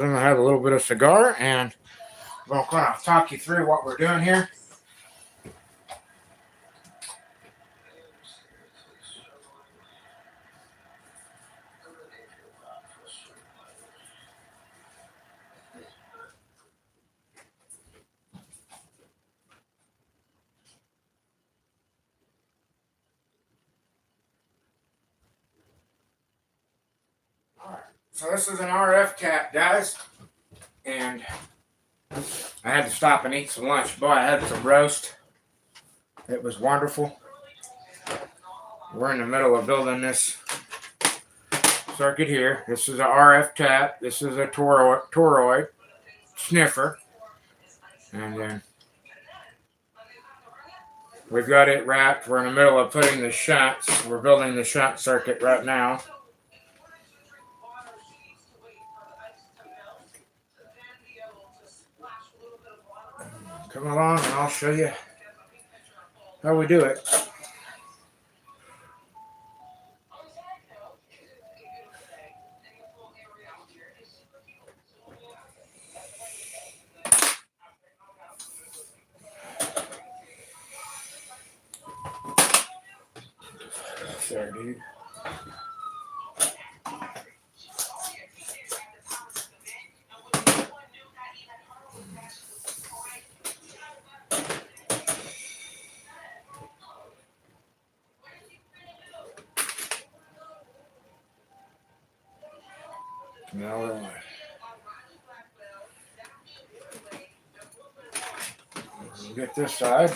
I'm going to have a little bit of cigar, and I'm going to kind of talk you through what we're doing here. Alright, so this is an RF cap, guys, and I had to stop and eat some lunch. Boy, I had some roast. It was wonderful. We're in the middle of building this circuit here. This is an RF tap. This is a toroid sniffer. And then we've got it wrapped. We're in the middle of putting the shunts. We're building the shunt circuit right now. Come along and I'll show you how we do it. There, dude. Now we'll get this side.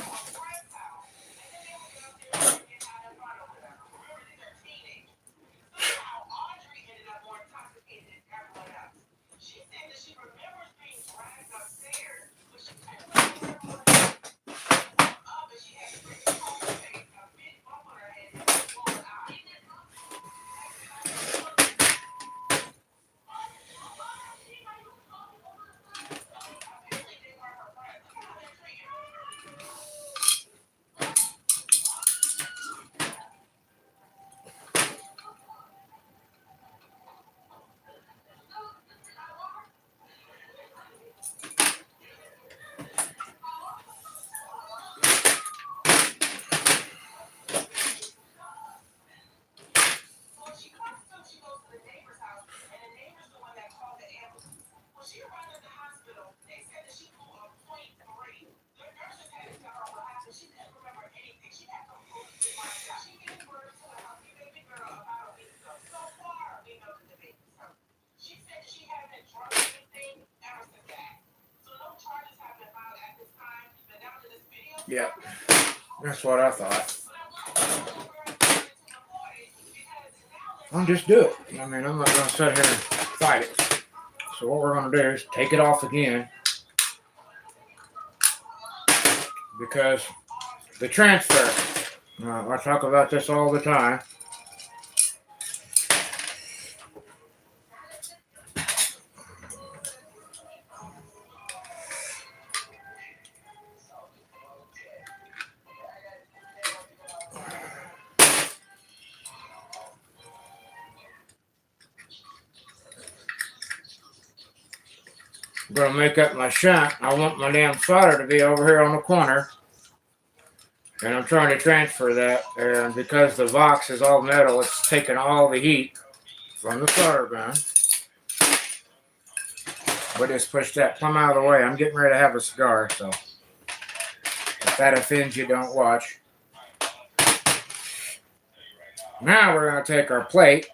Yeah, that's what I thought. I'll just do it. I mean, I'm not going to sit here and fight it. So what we're going to do is take it off again. Because the transfer, I talk about this all the time. I'm going to make up my shunt. I want my damn solder to be over here on the corner. And I'm trying to transfer that. And because the box is all metal, it's taking all the heat from the solder gun. But just push that plumb out of the way. I'm getting ready to have a cigar, so if that offends you, don't watch. Now we're going to take our plate.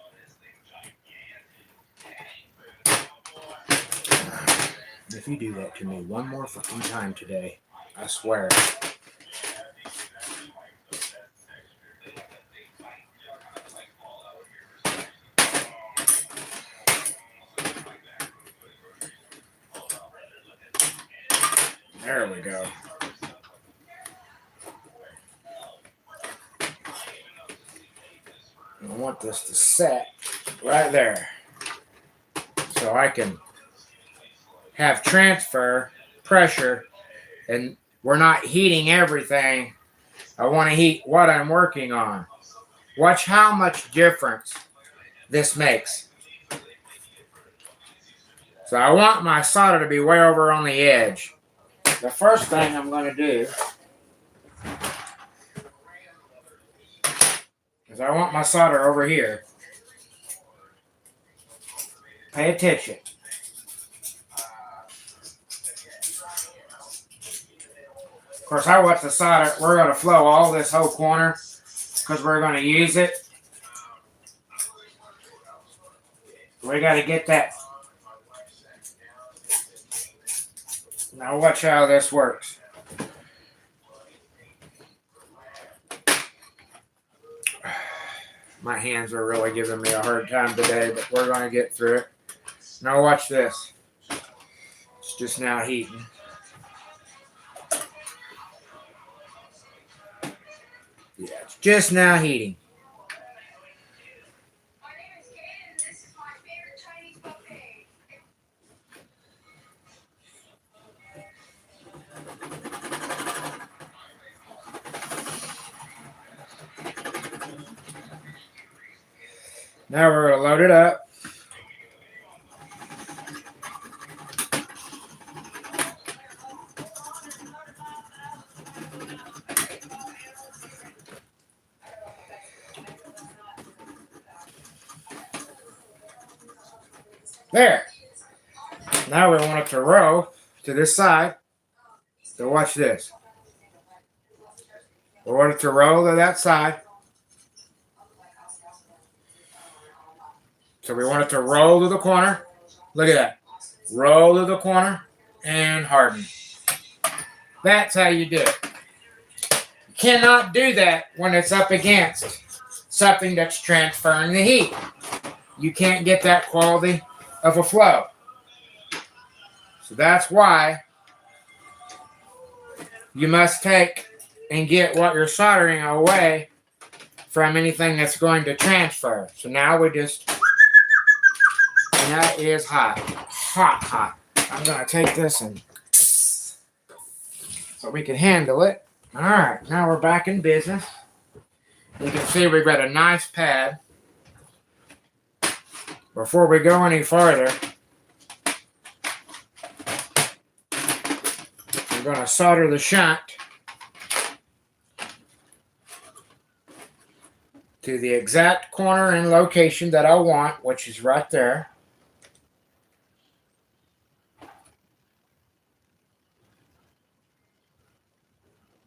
If you do that to me one more fucking time today, I swear. There we go. I want this to set right there so I can have transfer pressure and we're not heating everything. I want to heat what I'm working on. Watch how much difference this makes. So I want my solder to be way over on the edge. The first thing I'm going to do is I want my solder over here. Pay attention. Of course, I want the solder. We're going to flow all this whole corner because we're going to use it. We got to get that. Now watch how this works. My hands are really giving me a hard time today, but we're going to get through it. Now watch this. It's just now heating. Yeah, it's just now heating. Now we're going to load it up. There. Now we want it to roll to this side. So watch this. We want it to roll to that side. So we want it to roll to the corner. Look at that. Roll to the corner and harden. That's how you do it. You cannot do that when it's up against something that's transferring the heat. You can't get that quality of a flow. So that's why you must take and get what you're soldering away from anything that's going to transfer. So now we just, and that is hot. Hot, hot. I'm going to take this and so we can handle it. All right, now we're back in business. You can see we've got a nice pad. Before we go any farther, we're going to solder the shunt to the exact corner and location that I want, which is right there.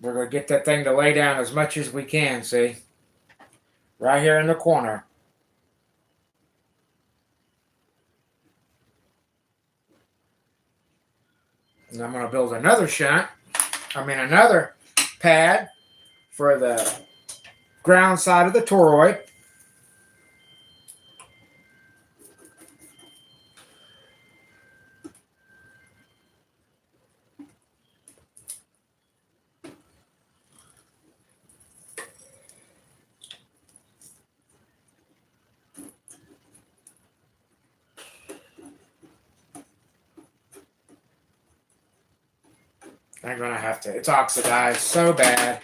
We're going to get that thing to lay down as much as we can, see? Right here in the corner. And I'm going to build another another pad for the ground side of the toroid. I'm going to have to, it's oxidized so bad.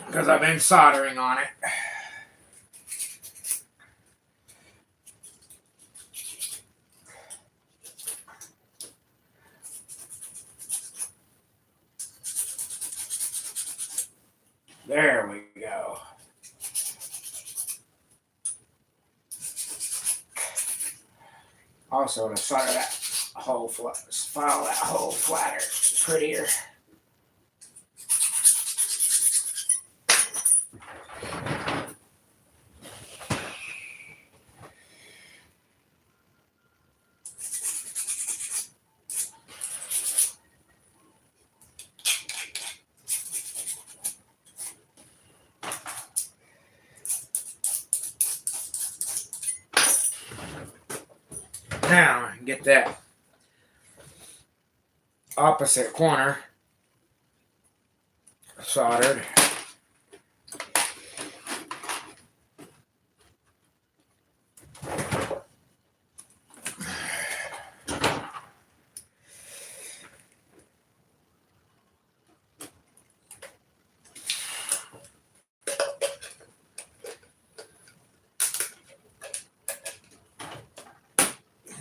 Because I've been soldering on it. There we go. Also, to solder that hole flat, file that hole flatter, it's prettier. Now, get that opposite corner soldered.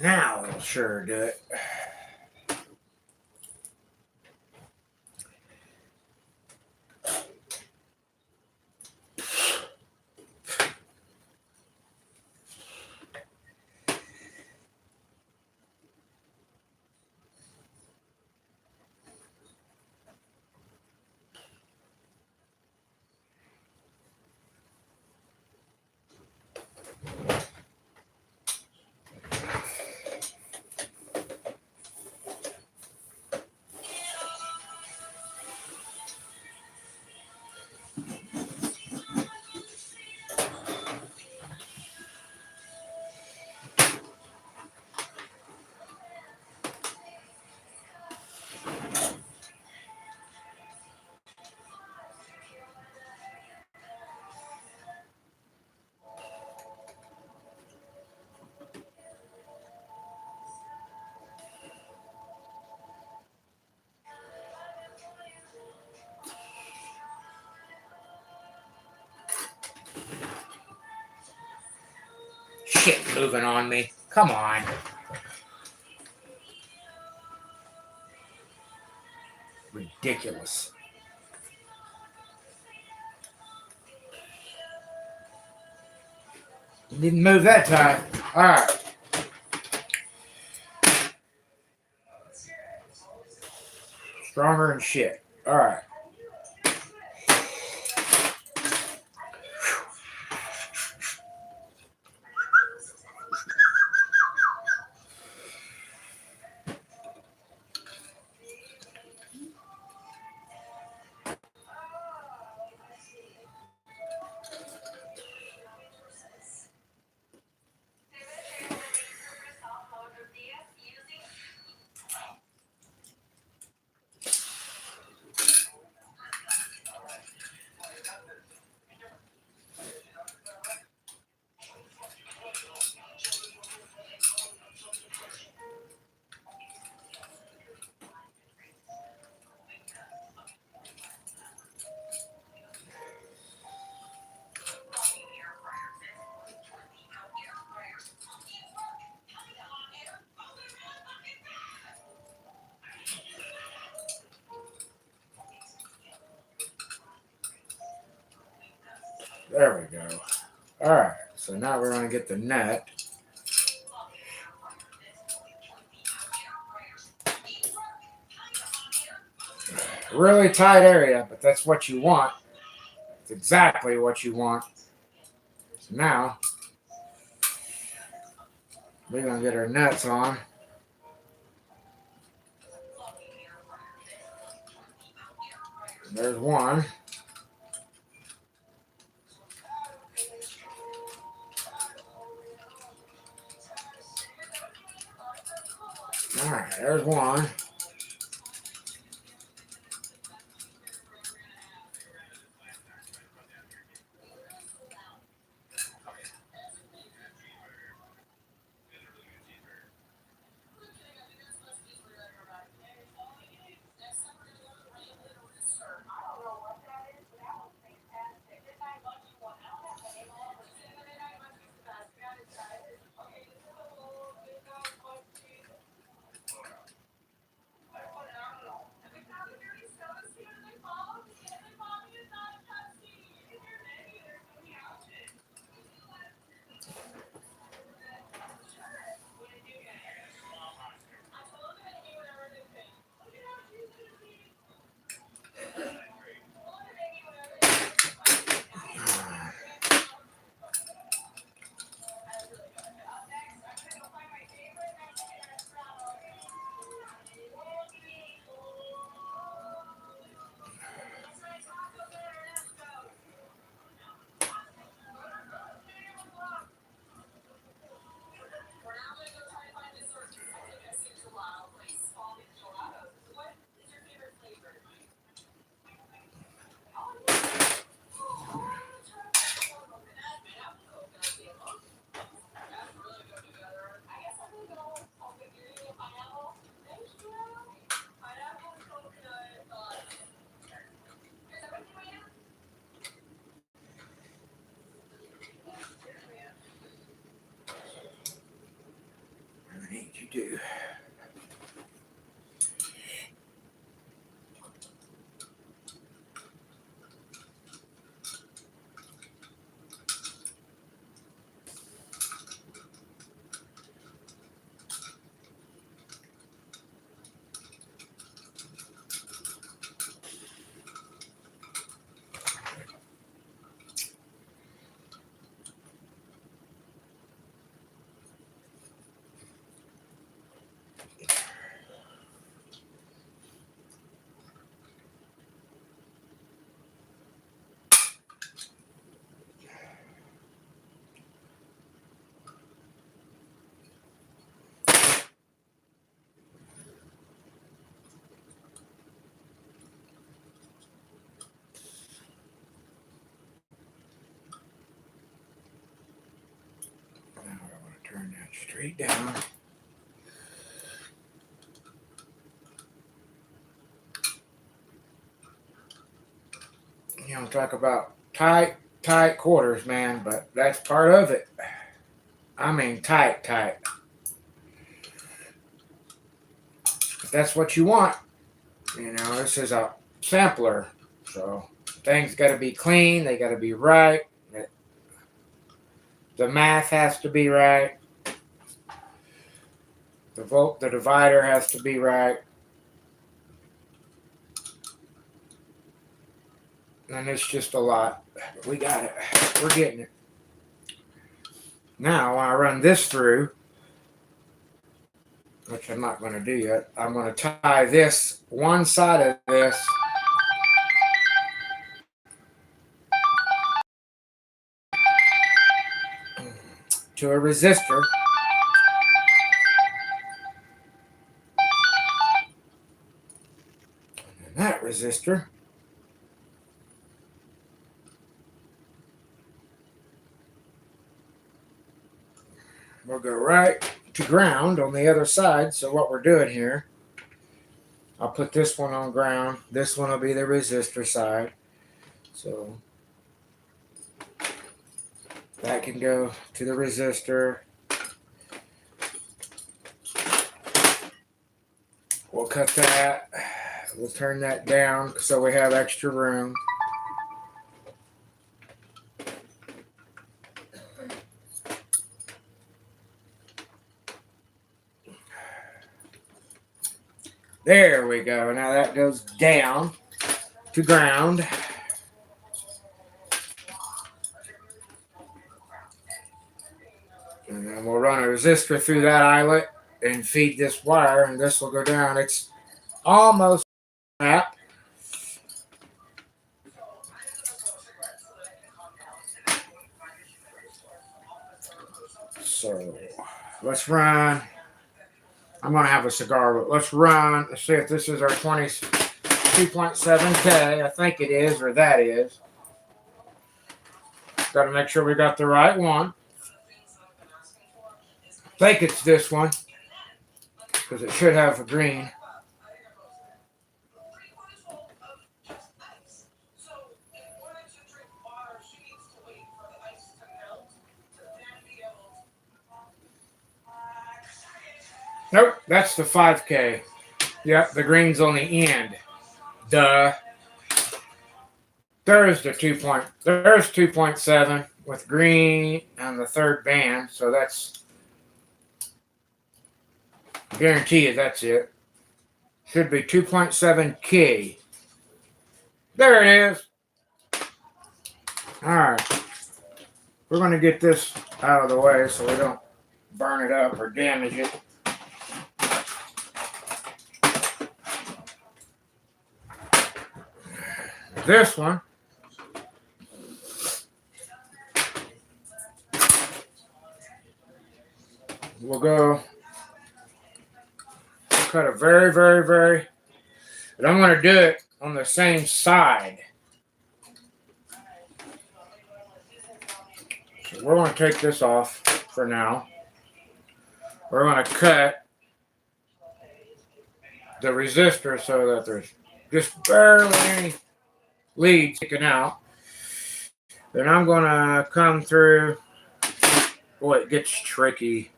Now it'll sure do it. Shit moving on me. Come on. Ridiculous. Didn't move that time. Alright. Stronger than shit. Alright. There we go. Alright, so now we're going to get the net. Really tight area, but that's what you want. It's exactly what you want. So now, we're going to get our nuts on. There's one. Alright, there's one. Straight down. You know, talk about tight quarters, man, but that's part of it. I mean, tight. If that's what you want, you know, this is a sampler, so things got to be clean, they got to be right, the math has to be right, the divider has to be right, and it's just a lot. We got it. We're getting it. Now, when I run this through, which I'm not going to do yet, I'm going to tie this one side of this to a resistor. And that resistor will go right to ground on the other side. So what we're doing here, I'll put this one on ground. This one will be the resistor side. So that can go to the resistor. We'll cut that. We'll turn that down so we have extra room. There we go. Now that goes down to ground. And then we'll run a resistor through that eyelet and feed this wire, and this will go down. It's almost snap. So let's run. I'm going to have a cigar, but let's run. Let's see if this is our 22.7K. I think it is, or that is. Got to make sure we got the right one. I think it's this one, because it should have a green. Nope, that's the 5K. Yep, the green's on the end. Duh. There's 2.7 with green on the third band, so that's guarantee you that's it. Should be 2.7K. There it is. Alright. We're going to get this out of the way so we don't burn it up or damage it. This one we'll go cut a very, and I'm going to do it on the same side. So we're going to take this off for now. We're going to cut the resistor so that there's just barely any lead sticking out. Then I'm going to come through. Boy, it gets tricky.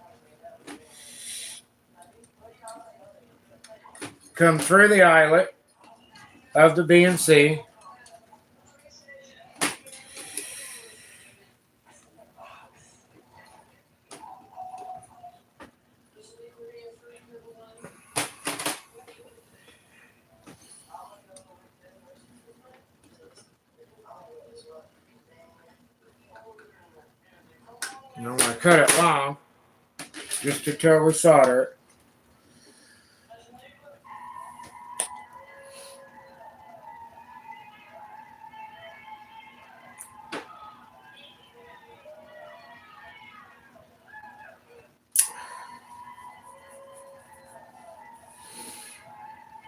Come through the eyelet of the BNC. And I'm going to cut it long just until we solder it.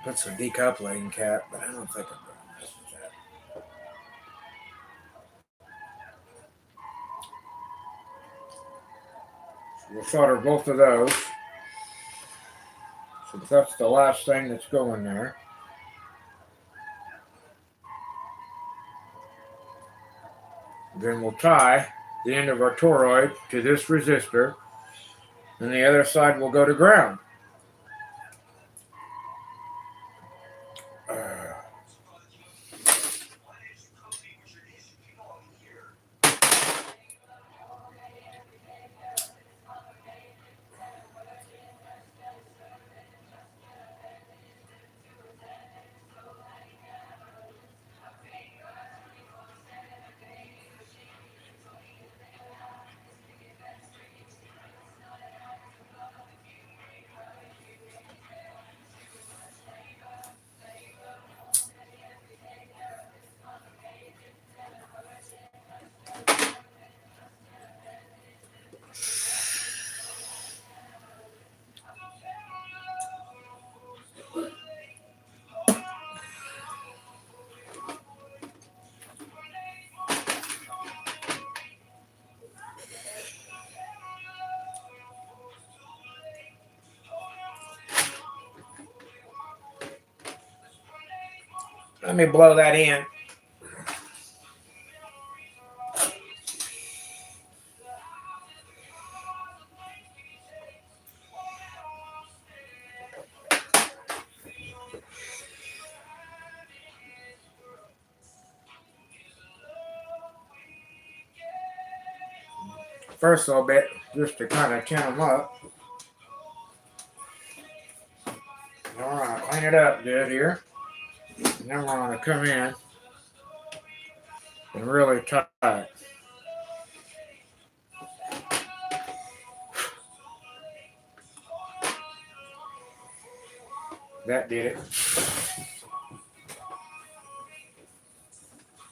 Put some decoupling cap, but I don't think I'm going to mess with that. We'll solder both of those, since that's the last thing that's going there. Then we'll tie the end of our toroid to this resistor, and the other side will go to ground. Let me blow that in. First a little bit, just to kind of tin them up. Then we're going to clean it up good here. And then we're going to come in and really tie it. That did it.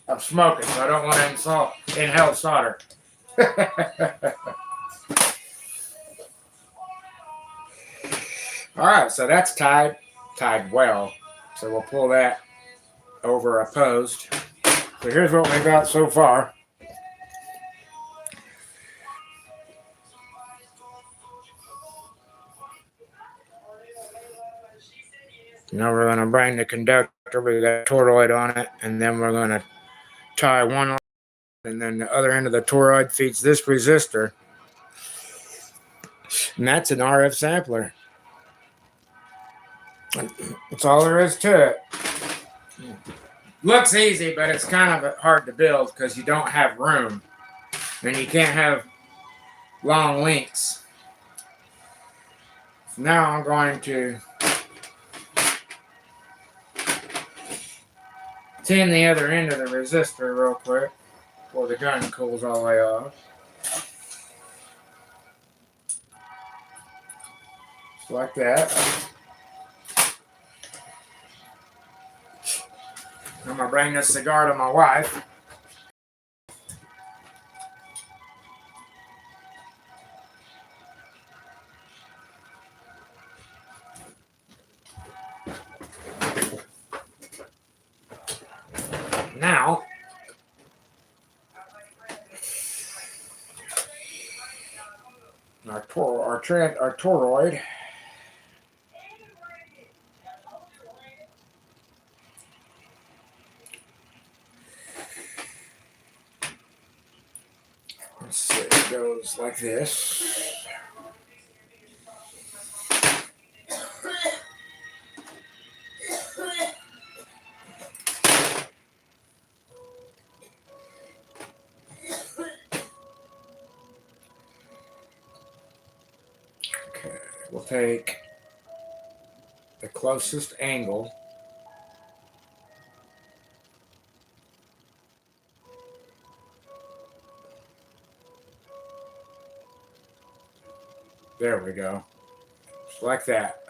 I'm smoking, so I don't want to inhale solder. All right, so that's tied well. So we'll pull that over opposed. So here's what we got so far. Now we're going to bring the conductor. We got a toroid on it, and then we're going to tie one on, and then the other end of the toroid feeds this resistor. And that's an RF sampler. That's all there is to it. Looks easy, but it's kind of hard to build because you don't have room. And you can't have long links. So now I'm going to tin the other end of the resistor real quick before the gun cools all the way off. Just like that. I'm going to bring this cigar to my wife. Now, our toroid. Let's see, it goes like this. Okay, we'll take the closest angle. There we go. Just like that.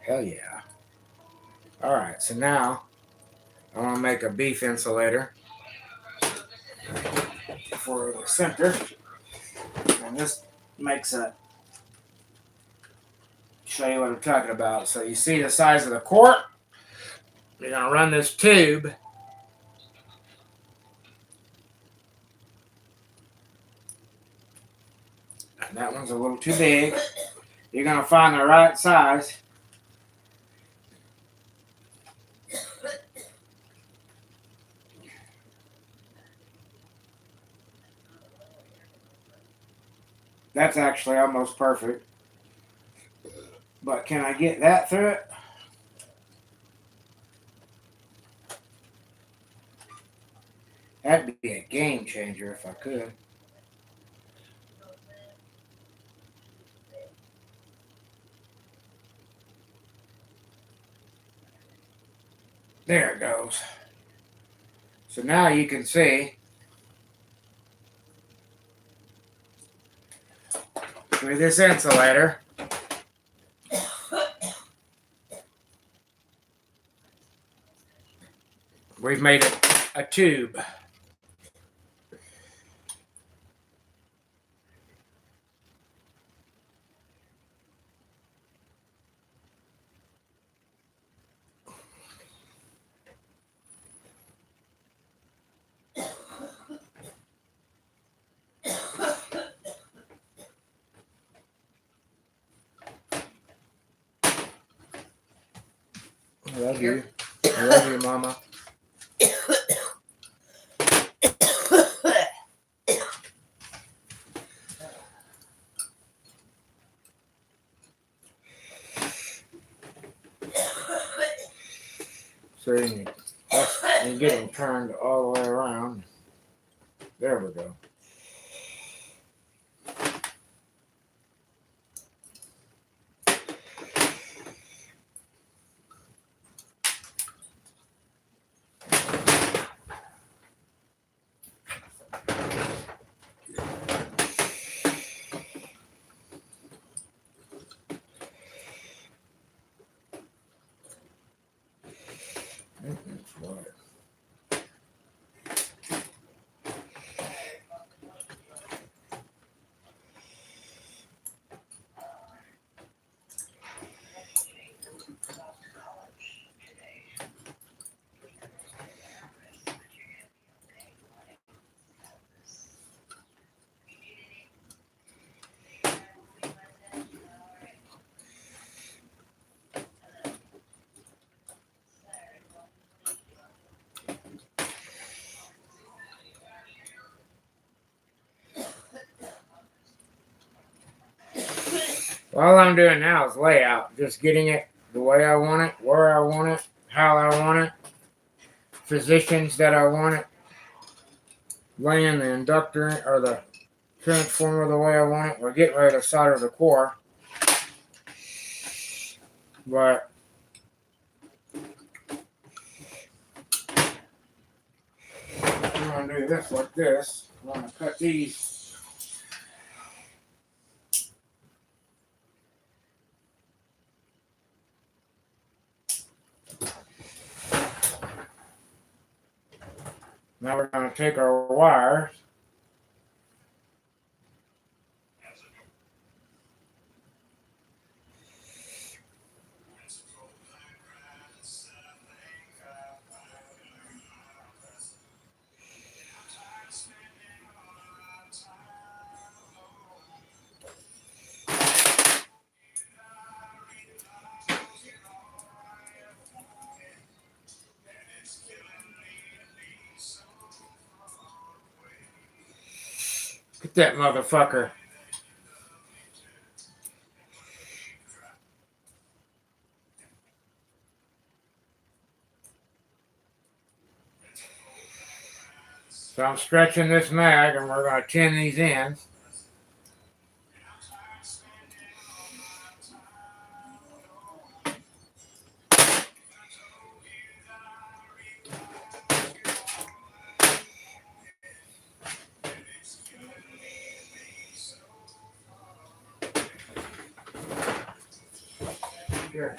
Hell yeah. Alright, so now I want to make a beef insulator for the center. And this makes a, show you what I'm talking about. So you see the size of the quart? You're going to run this tube. And that one's a little too big. You're going to find the right size. That's actually almost perfect. But can I get that through it? That'd be a game changer if I could. There it goes. So now you can see with this insulator, we've made it a tube. I love you. I love you, Mama. So you get them turned all the way around. There we go. That's right. All I'm doing now is layout, just getting it the way I want it, where I want it, how I want it, positions that I want it, laying the inductor or the transformer the way I want it. We're getting ready to solder the core, but I'm going to do this like this. I'm going to cut these. Now we're going to take our wires. Get that motherfucker. So I'm stretching this mag and we're going to tin these ends. Here.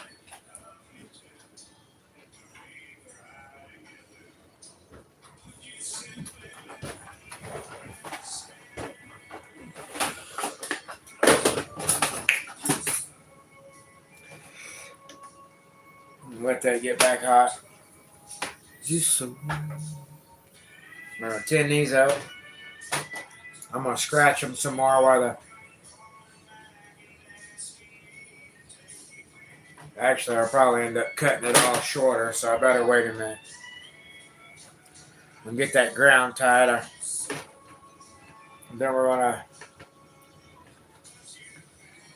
let that get back hot. I'm gonna tin these out. I'm gonna scratch them some more while Actually, I'll probably end up cutting it all shorter, so I better wait a minute and get that ground tied. And then we're gonna.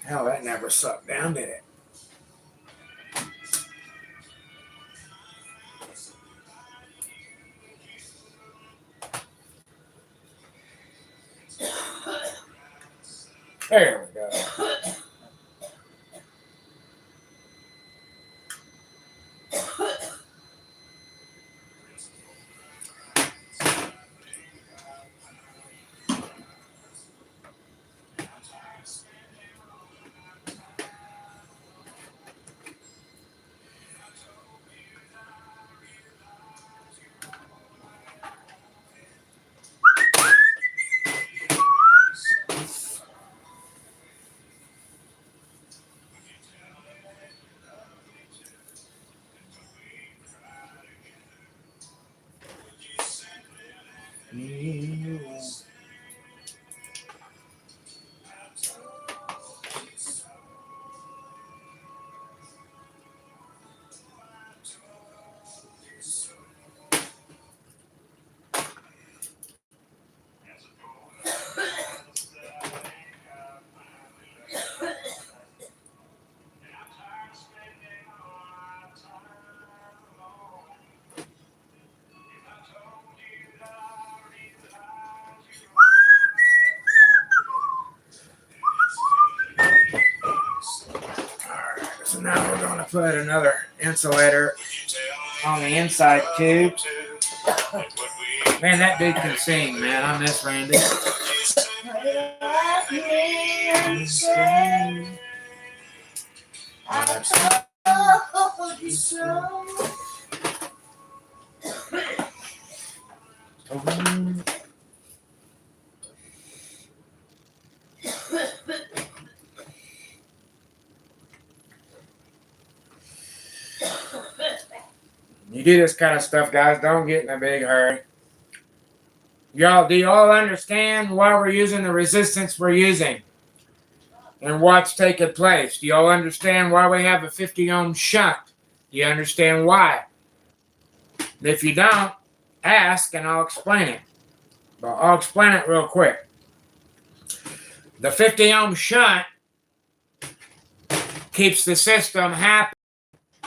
Hell, that never sucked down, did it? There we go. So now we're going to put another insulator on the inside tube. Man, that dude can sing, man. I miss Randy. You do this kind of stuff, guys, don't get in a big hurry. Do y'all understand why we're using the resistance we're using and what's taking place? Do y'all understand why we have a 50 ohm shunt? Do you understand why? If you don't, ask and I'll explain it. But I'll explain it real quick. The 50 ohm shunt keeps the system happy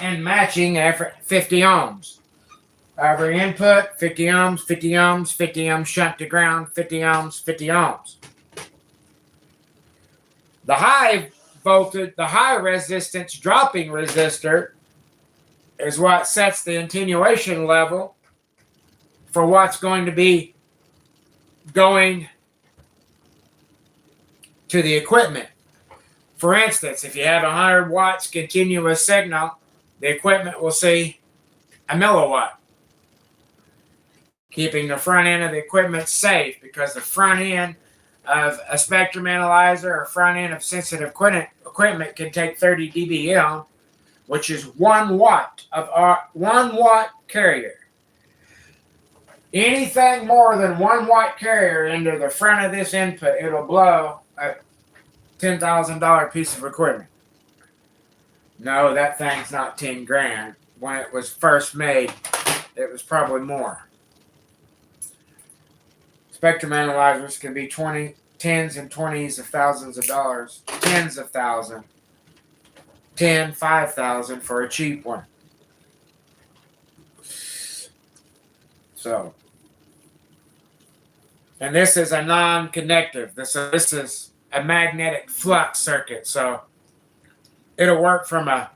and matching every 50 ohms. Every input, 50 ohms, 50 ohms, 50 ohms shunt to ground, 50 ohms, 50 ohms. The high voltage, the high resistance dropping resistor is what sets the attenuation level for what's going to be going to the equipment. For instance, if you have 100 watts continuous signal, the equipment will see a milliwatt, keeping the front end of the equipment safe, because the front end of a spectrum analyzer or front end of sensitive equipment can take 30 dBm, which is 1 watt of our 1 watt carrier. Anything more than 1 watt carrier into the front of this input, it'll blow a $10,000 piece of equipment. No, that thing's not 10 grand. When it was first made, it was probably more. Spectrum analyzers can be tens and 20s of thousands of dollars, tens of thousands, 10, 5,000 for a cheap one. So, and this is a non-conductive. This is a magnetic flux circuit. So it'll work from a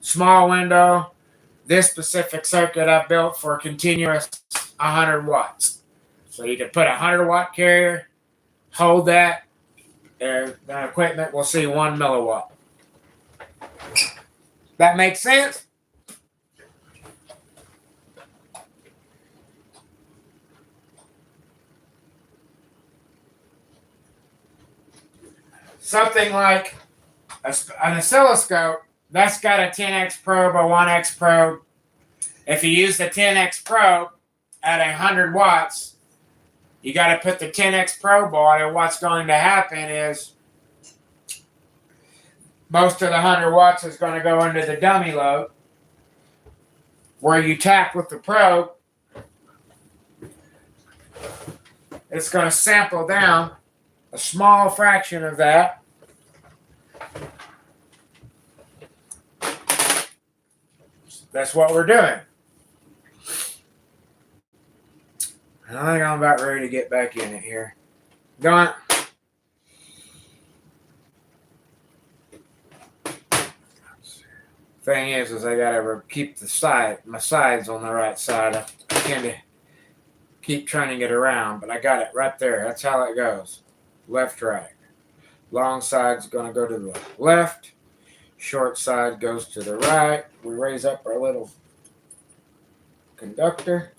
small window. This specific circuit I've built for continuous 100 watts. So you can put a 100 watt carrier, hold that, and the equipment will see 1 milliwatt. That makes sense? Something like an oscilloscope that's got a 10x probe or 1x probe. If you use the 10x probe at 100 watts, you got to put the 10x probe on, and what's going to happen is most of the 100 watts is going to go into the dummy load. Where you tap with the probe, it's going to sample down a small fraction of that. That's what we're doing. I think I'm about ready to get back in it here. Going. Thing is I gotta keep my sides on the right side. I can't keep trying to get around, but I got it right there. That's how it goes. Left, right. Long side's gonna go to the left. Short side goes to the right. We raise up our little conductor.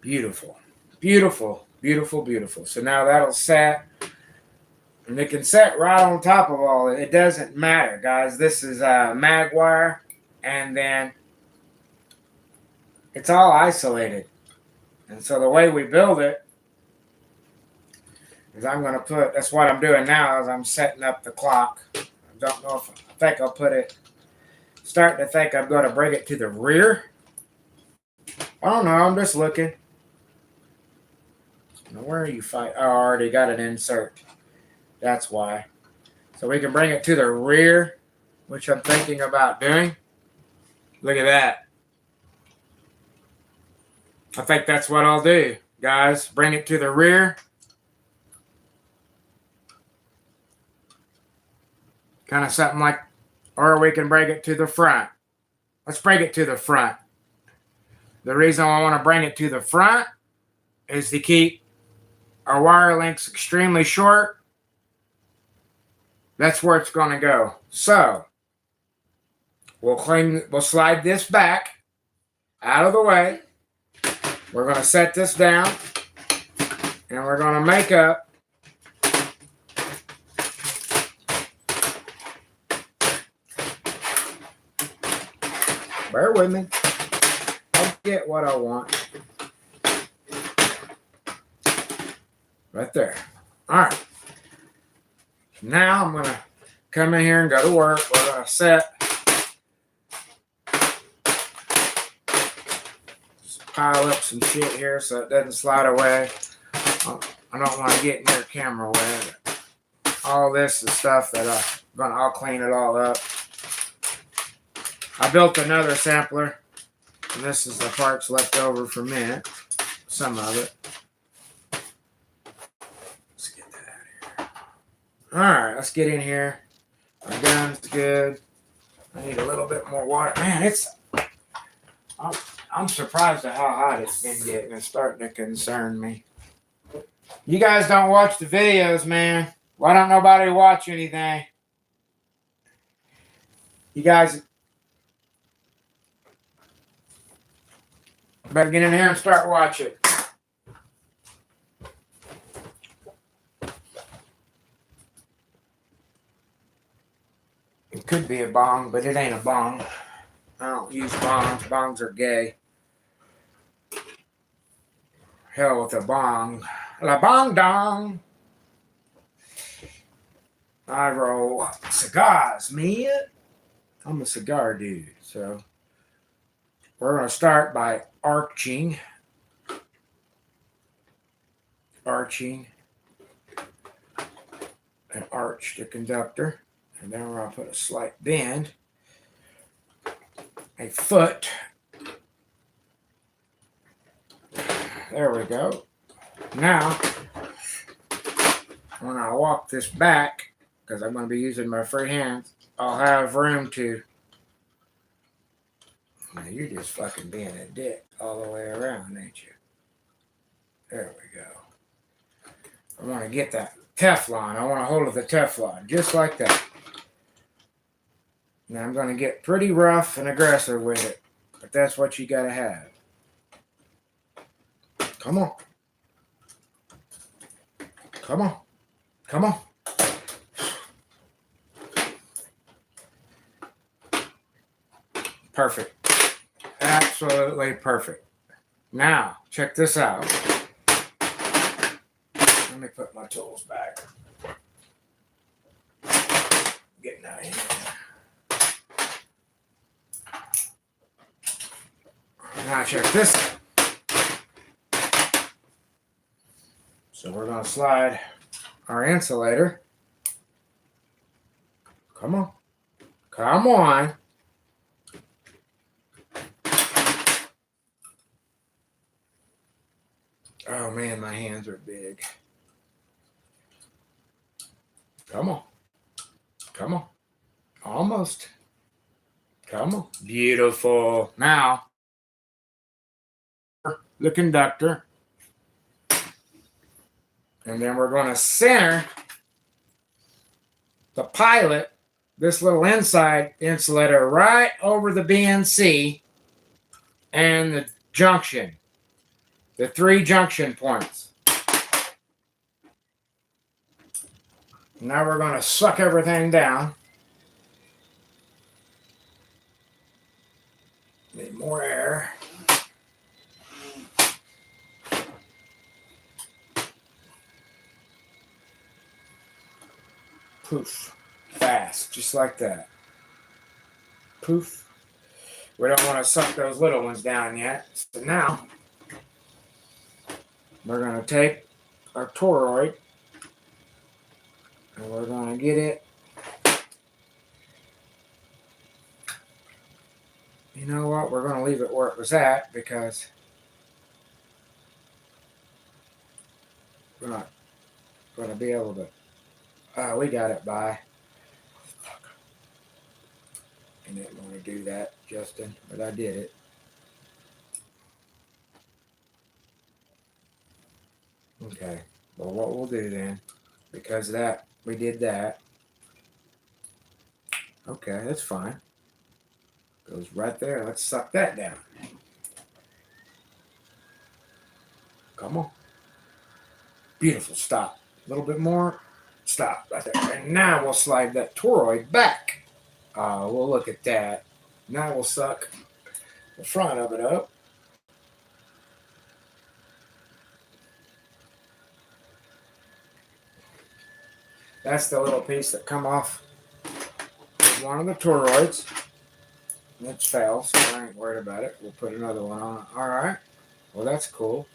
Beautiful. Beautiful. Beautiful, beautiful. So now that'll set. And it can set right on top of all it. It doesn't matter, guys. This is mag wire. And then it's all isolated. And so the way we build it is I'm going to put, that's what I'm doing now is I'm setting up the clock. I don't know if, I think I'll put it, starting to think I'm going to bring it to the rear. I don't know. I'm just looking. Now, where are you fighting? Oh, I already got an insert. That's why. So we can bring it to the rear, which I'm thinking about doing. Look at that. I think that's what I'll do, guys. Bring it to the rear. Kind of something like, or we can bring it to the front. Let's bring it to the front. The reason I want to bring it to the front is to keep our wire links extremely short. That's where it's going to go. So we'll slide this back out of the way. We're going to set this down, and we're going to make up bear with me. I'll get what I want. Right there. All right. Now I'm going to come in here and go to work. We're going to set. Just pile up some shit here so it doesn't slide away. I don't want to get near camera with it. All this is stuff that I'll clean it all up. I built another sampler. And this is the parts left over from it. Some of it. All right, let's get in here. My gun's good. I need a little bit more water. Man, I'm surprised at how hot it's been getting. It's starting to concern me. You guys don't watch the videos, man. Why don't nobody watch anything? You guys better get in here and start watching. It could be a bong, but it ain't a bong. I don't use bongs. Bongs are gay. Hell with a bong. La bong dong. I roll cigars, man. I'm a cigar dude. So we're going to start by arching. And arch the conductor. And then we're going to put a slight bend, a foot. There we go. Now, when I walk this back, because I'm going to be using my free hands, I'll have room to. Now, you're just fucking being a dick all the way around, ain't you? There we go. I want to get that Teflon. I want to hold the Teflon, just like that. Now I'm going to get pretty rough and aggressive with it, but that's what you got to have. Come on. Come on. Come on. Perfect. Absolutely perfect. Now, check this out. Let me put my tools back. Getting out of here. Now check this out. So we're going to slide our insulator. Come on. Come on. Oh man, my hands are big. Come on. Come on. Almost. Come on. Beautiful. Now, the conductor. And then we're going to center the pilot, this little inside insulator, right over the BNC and the junction, the 3 junction points. Now we're going to suck everything down. Need more air. Poof. Fast, just like that. Poof. We don't want to suck those little ones down yet. So now, we're going to take our toroid and we're going to get it. You know what? We're going to leave it where it was at because we're not going to be able to. We got it by. I didn't want to do that, Justin, but I did it. Okay. Well, what we'll do then, because that we did that. Okay, that's fine. Goes right there. Let's suck that down. Come on. Beautiful. Stop. A little bit more. Stop right there. And now we'll slide that toroid back. We'll look at that. Now we'll suck the front of it up. That's the little piece that come off one of the toroids. It's fell, so I ain't worried about it. We'll put another one on. All right. Well, that's cool.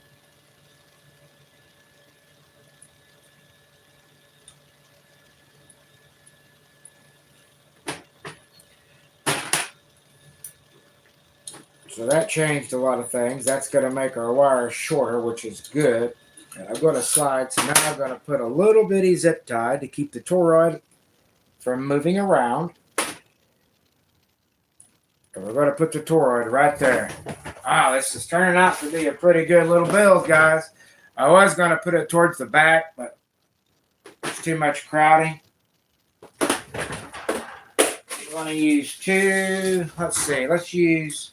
So that changed a lot of things. That's going to make our wires shorter, which is good. And I'm going to slide. So now I'm going to put a little bitty zip tie to keep the toroid from moving around. And we're going to put the toroid right there. Wow, this is turning out to be a pretty good little build, guys. I was going to put it towards the back, but it's too much crowding. We want to use 2. Let's see. Let's use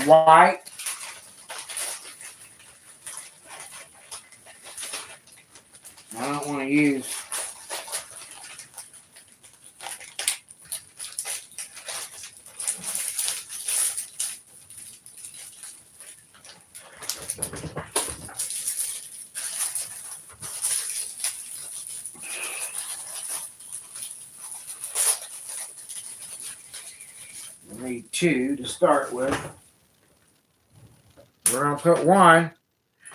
white. I don't want to use we need 2 to start with. We're going to put 1.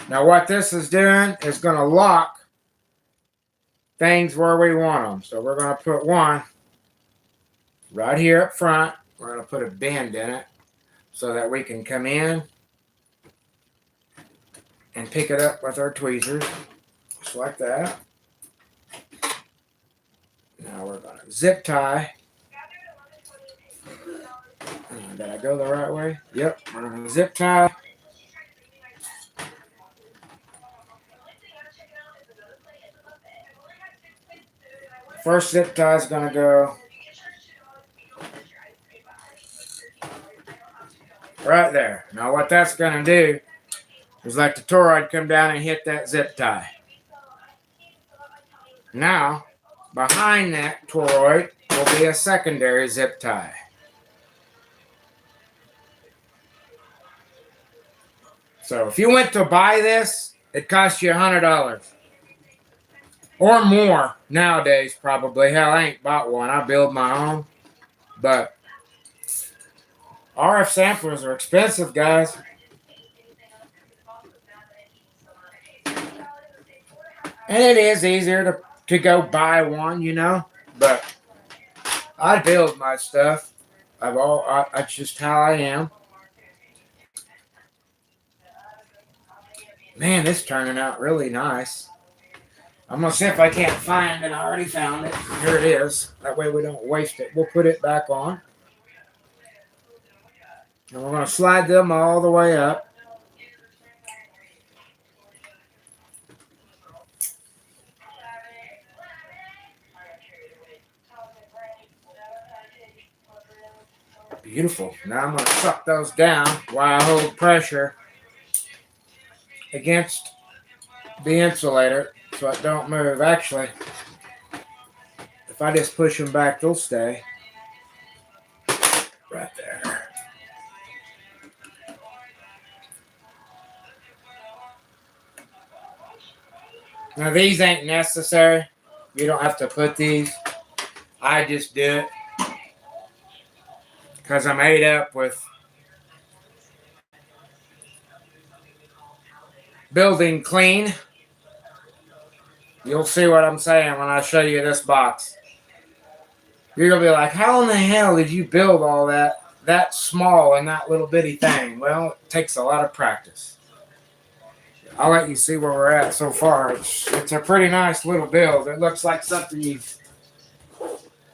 Now what this is doing is going to lock things where we want them. So we're going to put 1 right here up front. We're going to put a bend in it so that we can come in and pick it up with our tweezers, just like that. Now we're going to zip tie. Did I go the right way? Yep, we're going to zip tie. First zip tie is going to go right there. Now what that's going to do is let the toroid come down and hit that zip tie. Now, behind that toroid will be a secondary zip tie. So if you went to buy this, it costs you $100 or more nowadays, probably. Hell, I ain't bought one. I build my own. But RF samplers are expensive, guys. And it is easier to go buy one, you know. But I build my stuff. That's just how I am. Man, this is turning out really nice. I'm going to see if I can't find it. I already found it. Here it is. That way we don't waste it. We'll put it back on. And we're going to slide them all the way up. Beautiful. Now I'm going to suck those down while I hold pressure against the insulator so it don't move. Actually, if I just push them back, they'll stay right there. Now these ain't necessary. You don't have to put these. I just do it because I'm ate up with building clean. You'll see what I'm saying when I show you this box. You're going to be like, how in the hell did you build all that small and that little bitty thing? Well, it takes a lot of practice. I'll let you see where we're at so far. It's a pretty nice little build. It looks like something you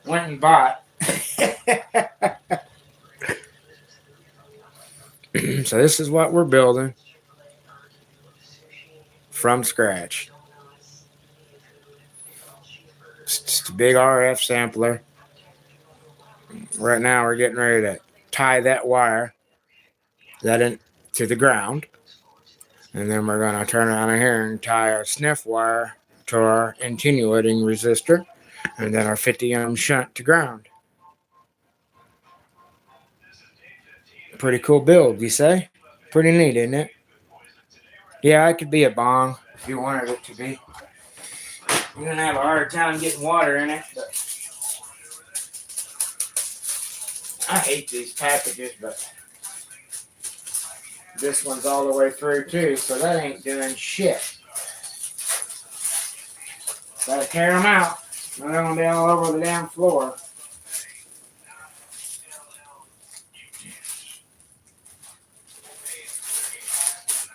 went and bought. So this is what we're building from scratch. It's just a big RF sampler. Right now we're getting ready to tie that wire to the ground. And then we're going to turn around here and tie our sniff wire to our attenuating resistor. And then our 50 ohm shunt to ground. Pretty cool build, you say? Pretty neat, isn't it? Yeah, it could be a bong if you wanted it to be. You're going to have a hard time getting water in it. But I hate these packages, but this one's all the way through too, so that ain't doing shit. Gotta tear them out. They're gonna be all over the damn floor.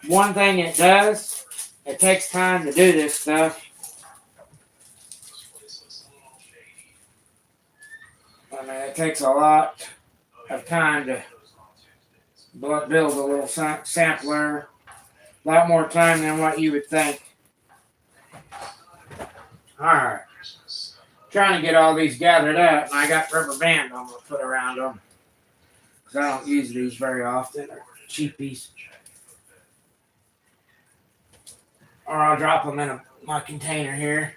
One thing it does, it takes time to do this stuff. I mean, it takes a lot of time to build a little sampler. A lot more time than what you would think. Alright. Trying to get all these gathered up, and I got rubber band I'm going to put around them. Because I don't use these very often. They're cheapies. Or I'll drop them in my container here.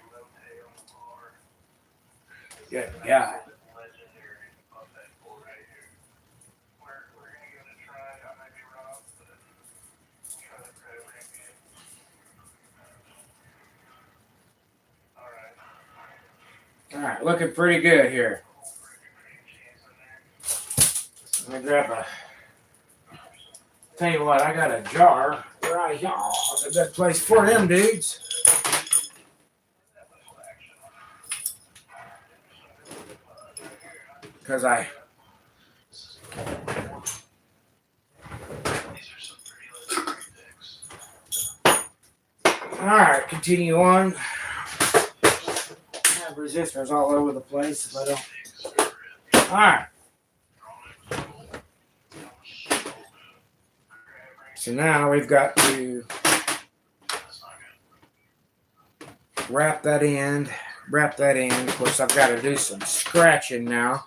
Good God. Alright, looking pretty good here. Let me grab a... Tell you what, I got a jar right here. It's a good place for them dudes. Because Alright, continue on. I have resistors all over the place if I don't. Alright. So now we've got to wrap that in. Of course, I've got to do some scratching now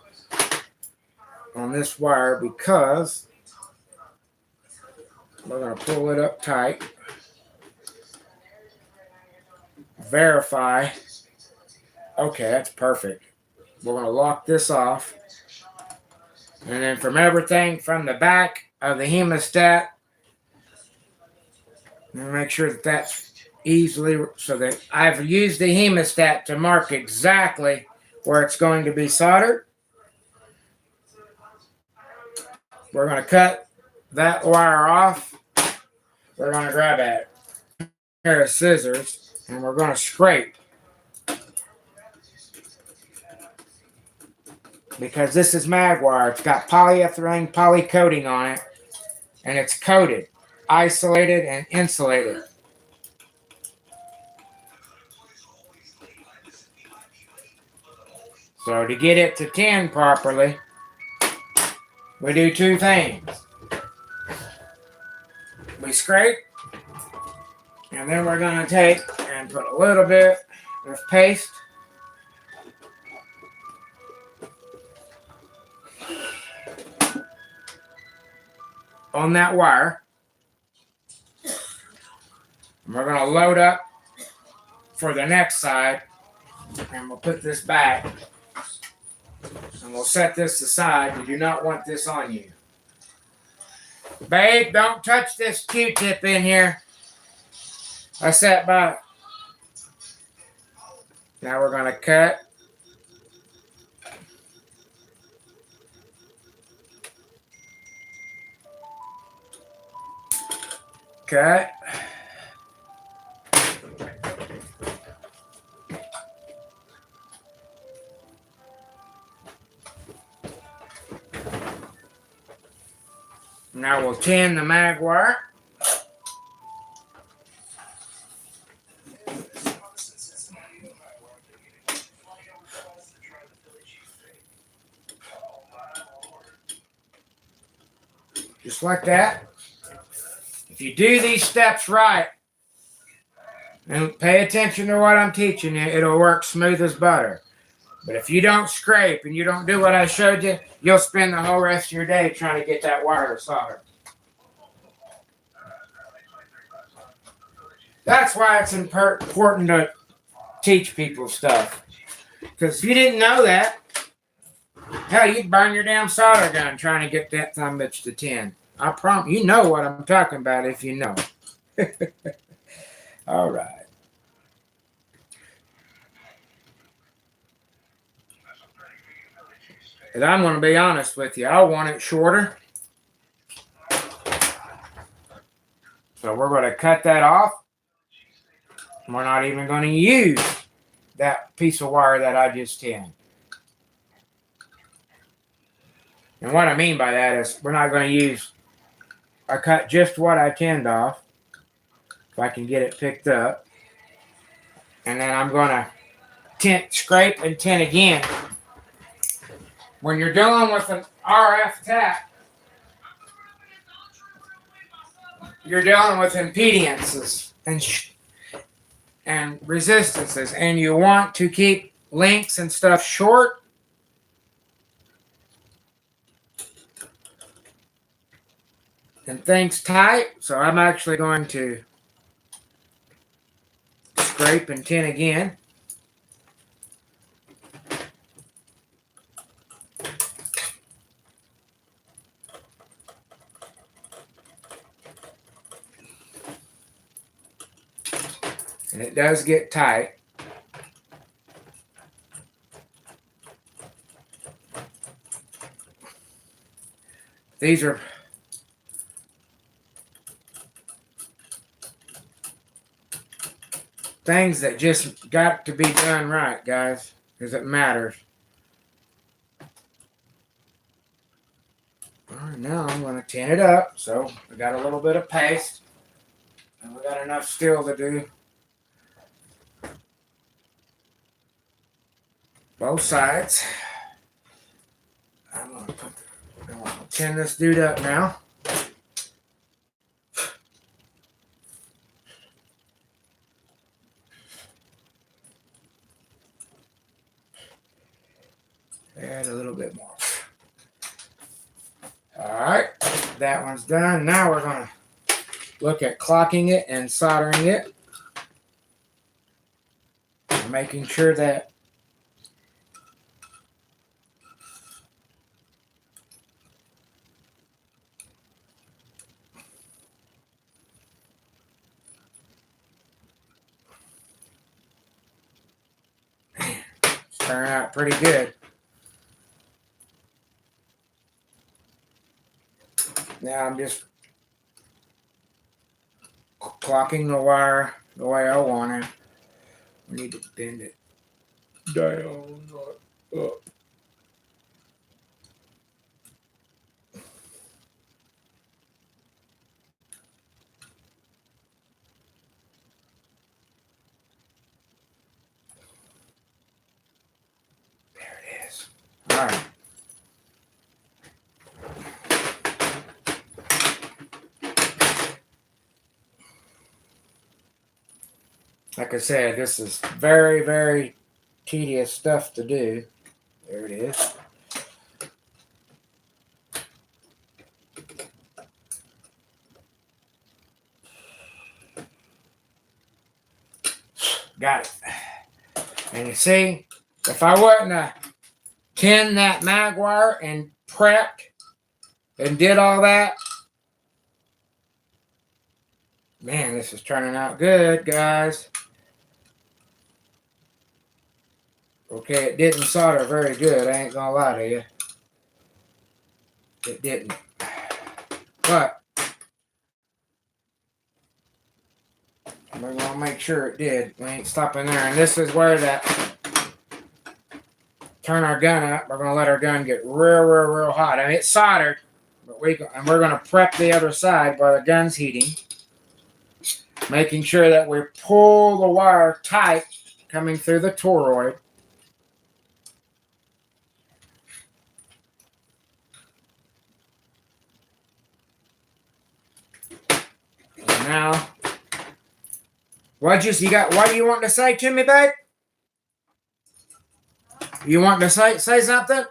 on this wire because we're going to pull it up tight. Verify. Okay, that's perfect. We're going to lock this off. And then from everything from the back of the hemostat And make sure that that's easily, so that I've used the hemostat to mark exactly where it's going to be soldered. We're going to cut that wire off. We're going to grab a pair of scissors and we're going to scrape. Because this is mag wire. It's got polyethylene poly coating on it, and it's coated, isolated, and insulated. So to get it to 10 properly, we do two things. We scrape, and then we're going to take and put a little bit of paste on that wire. And we're going to load up for the next side, and we'll put this back, and we'll set this aside. You do not want this on you. Babe, don't touch this Q-tip in here. I sat by it. Now we're going to cut. Cut. Now we'll tin the mag wire. Just like that. If you do these steps right, and pay attention to what I'm teaching you, it'll work smooth as butter. But if you don't scrape and you don't do what I showed you, you'll spend the whole rest of your day trying to get that wire soldered. That's why it's important to teach people stuff. Because if you didn't know that, hell, you'd burn your damn solder gun trying to get that thumb bitch to 10. I promise you know what I'm talking about if you know. All right. And I'm going to be honest with you. I want it shorter. So we're going to cut that off. We're not even going to use that piece of wire that I just tinned. And what I mean by that is we're not going to use, I cut just what I tinned off, if I can get it picked up. And then I'm going to scrape and tin again. When you're dealing with an RF tap, you're dealing with impedances and resistances, and you want to keep links and stuff short. And things tight, so I'm actually going to scrape and tin again. And it does get tight. These are things that just got to be done right, guys, because it matters. All right, now I'm going to tin it up. So we got a little bit of paste, and we got enough still to do both sides. I'm going to tin this dude up now. Add a little bit more. All right, that one's done. Now we're going to look at clocking it and soldering it. Making sure that Turned out pretty good. Now I'm just clocking the wire the way I want it. We need to bend it down, not up. There it is. All right. Like I said, this is very, very tedious stuff to do. There it is. Got it. And you see, if I wouldn't have tinned that mag wire and prepped and did all that, man, this is turning out good, guys. Okay, it didn't solder very good. I ain't gonna lie to you. It didn't. But we're gonna make sure it did. We ain't stopping there. And this is where that turn our gun up. We're gonna let our gun get real hot. I mean, it's soldered, but we're gonna prep the other side while the gun's heating, making sure that we pull the wire tight coming through the toroid. And now, what do you want to say to me, babe? You want to say something?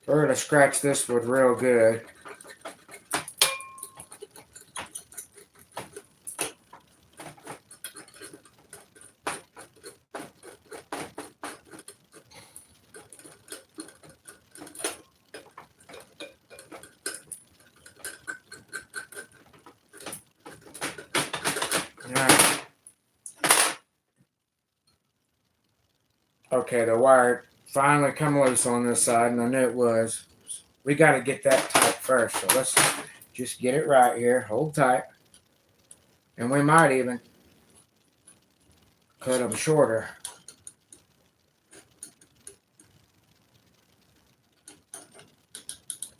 We're going to scratch this wood real good. Okay, the wire finally come loose on this side, and I knew it was. We got to get that tight first, so let's just get it right here. Hold tight. And we might even cut them shorter.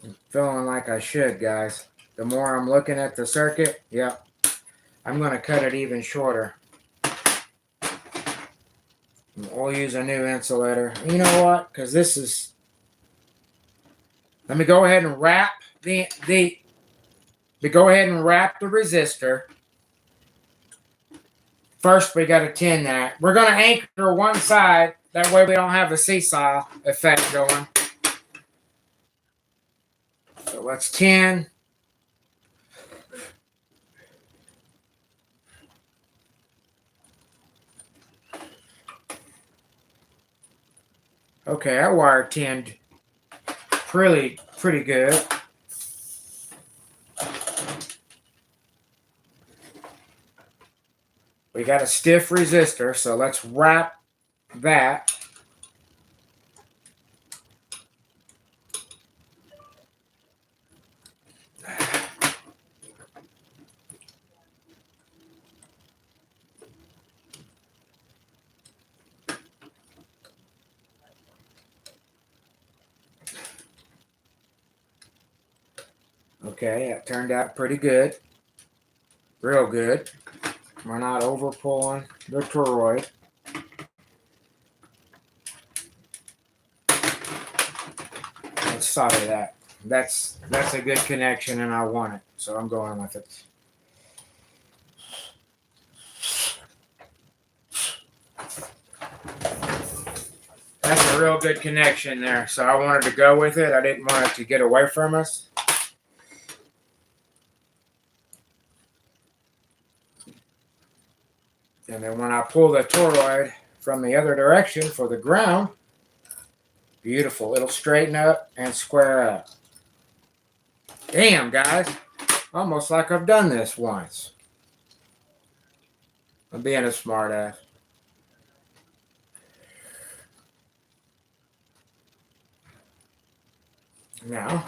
I'm feeling like I should, guys. The more I'm looking at the circuit, yep, I'm going to cut it even shorter. We'll use a new insulator. You know what? Because this is... Let me go ahead and wrap the resistor. First, we got to tin that. We're going to anchor one side. That way we don't have a seesaw effect going. So let's tin. Okay, that wire tinned pretty good. We got a stiff resistor, so let's wrap that. Okay, that turned out pretty good. Real good. We're not over pulling the toroid. Let's solder that. That's a good connection, and I want it, so I'm going with it. That's a real good connection there, so I wanted to go with it. I didn't want it to get away from us. And then when I pull the toroid from the other direction for the ground, beautiful. It'll straighten up and square up. Damn, guys. Almost like I've done this once. I'm being a smartass. Now,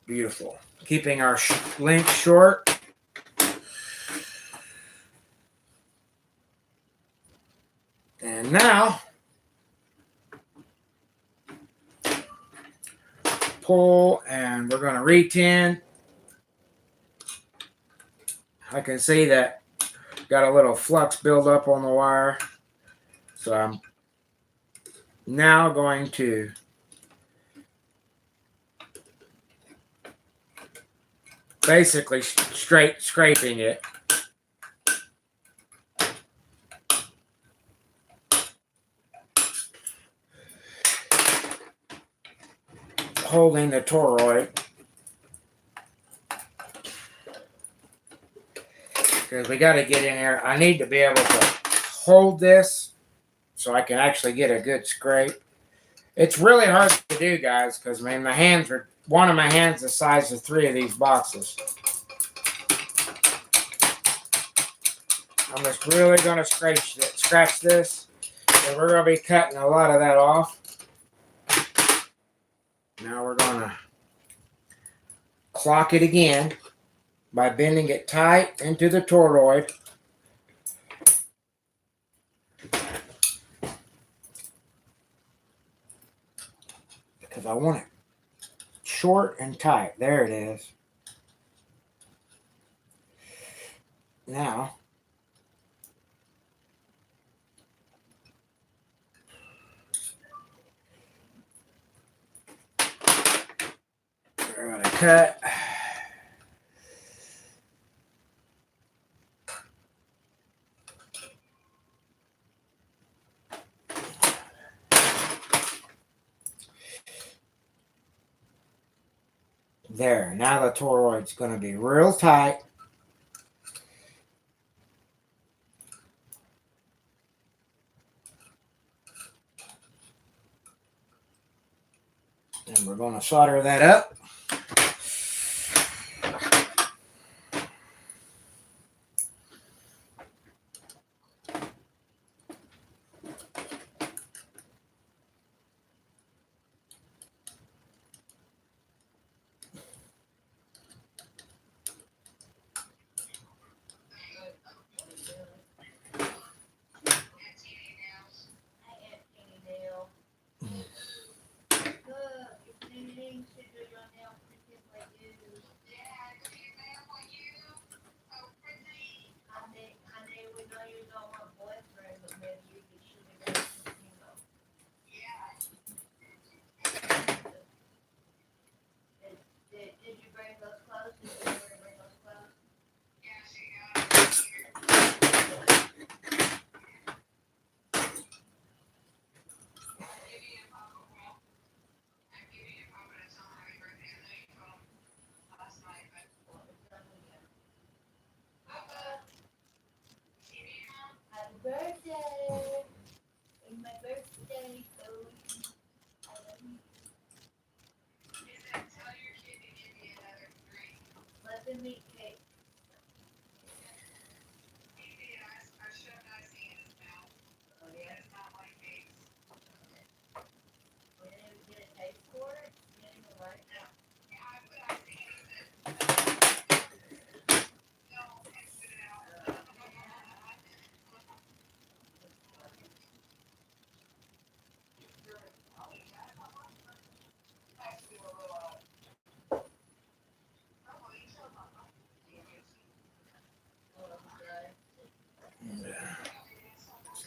beautiful. Keeping our length short. And now, pull, and we're going to re-tin. I can see that got a little flux build up on the wire. So I'm now going to basically straight scraping it. Holding the toroid. Because we got to get in there. I need to be able to hold this so I can actually get a good scrape. It's really hard to do, guys, because I mean, my hands are, one of my hands the size of 3 of these boxes. I'm just really going to scratch this, and we're going to be cutting a lot of that off. Now we're going to clock it again by bending it tight into the toroid. Because I want it short and tight. There it is. Now, we're going to cut. There, now the toroid's going to be real tight. And we're going to solder that up.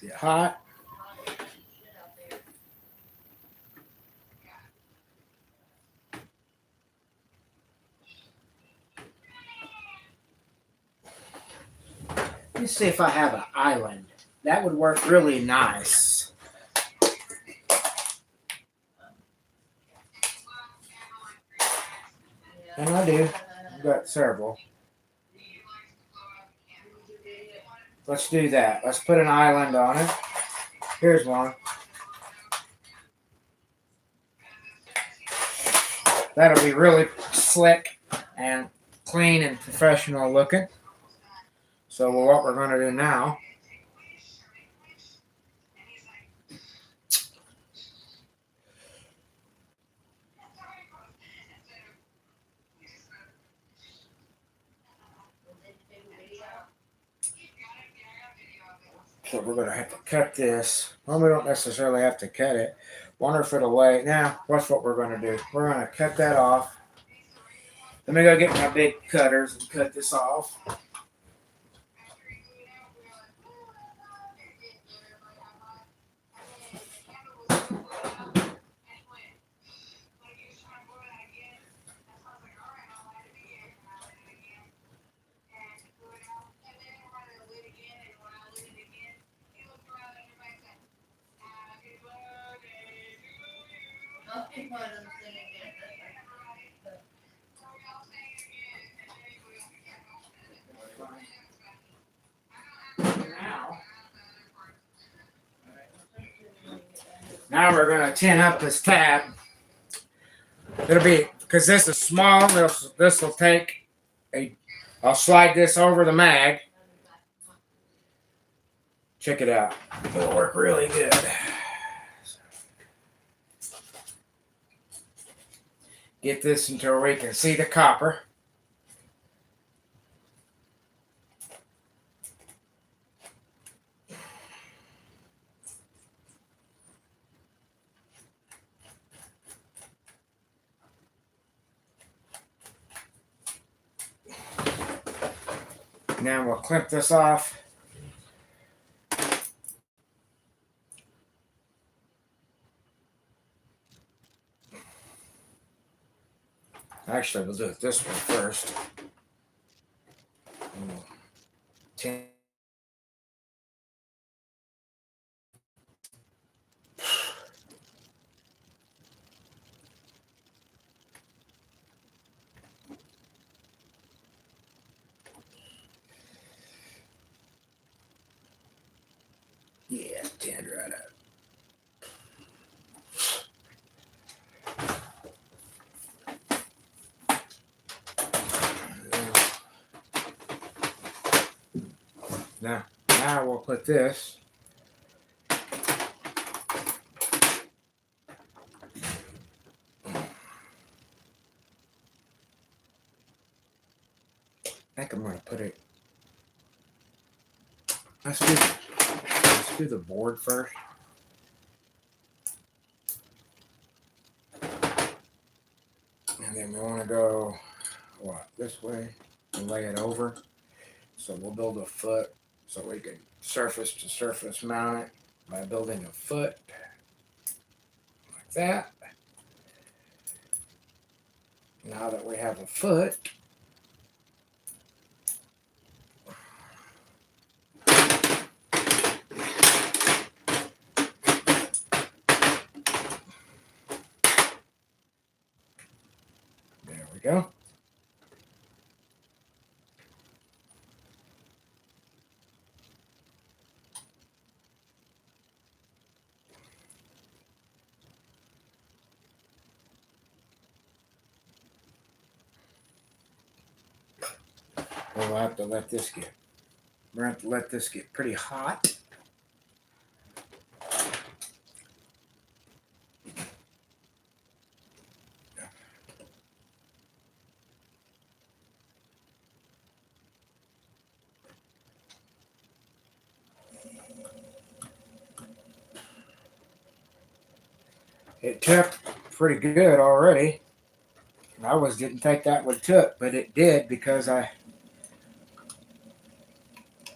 Get hot. Let me see if I have an island. That would work really nice. And I do. I've got several. Let's do that. Let's put an island on it. Here's one. That'll be really slick and clean and professional looking. So what we're going to do now, so we're going to have to cut this. Well, we don't necessarily have to cut it. Wonder if it'll lay. Now, what's what we're going to do? We're going to cut that off. Let me go get my big cutters and cut this off. Now we're going to tin up this tab. It'll be, because this is small, this will take I'll slide this over the mag. Check it out. It'll work really good. Get this until we can see the copper. Now we'll clip this off. Actually, we'll do it this way first. Yeah, tinned right up. Now we'll put this. I think I'm going to put it. Let's do the board first. And then we want to go this way and lay it over. So we'll build a foot so we can surface to surface mount it by building a foot like that. Now that we have a foot, there we go. We'll have to let this get. We're going to have to let this get pretty hot. It took pretty good already. I didn't think that would took, but it did because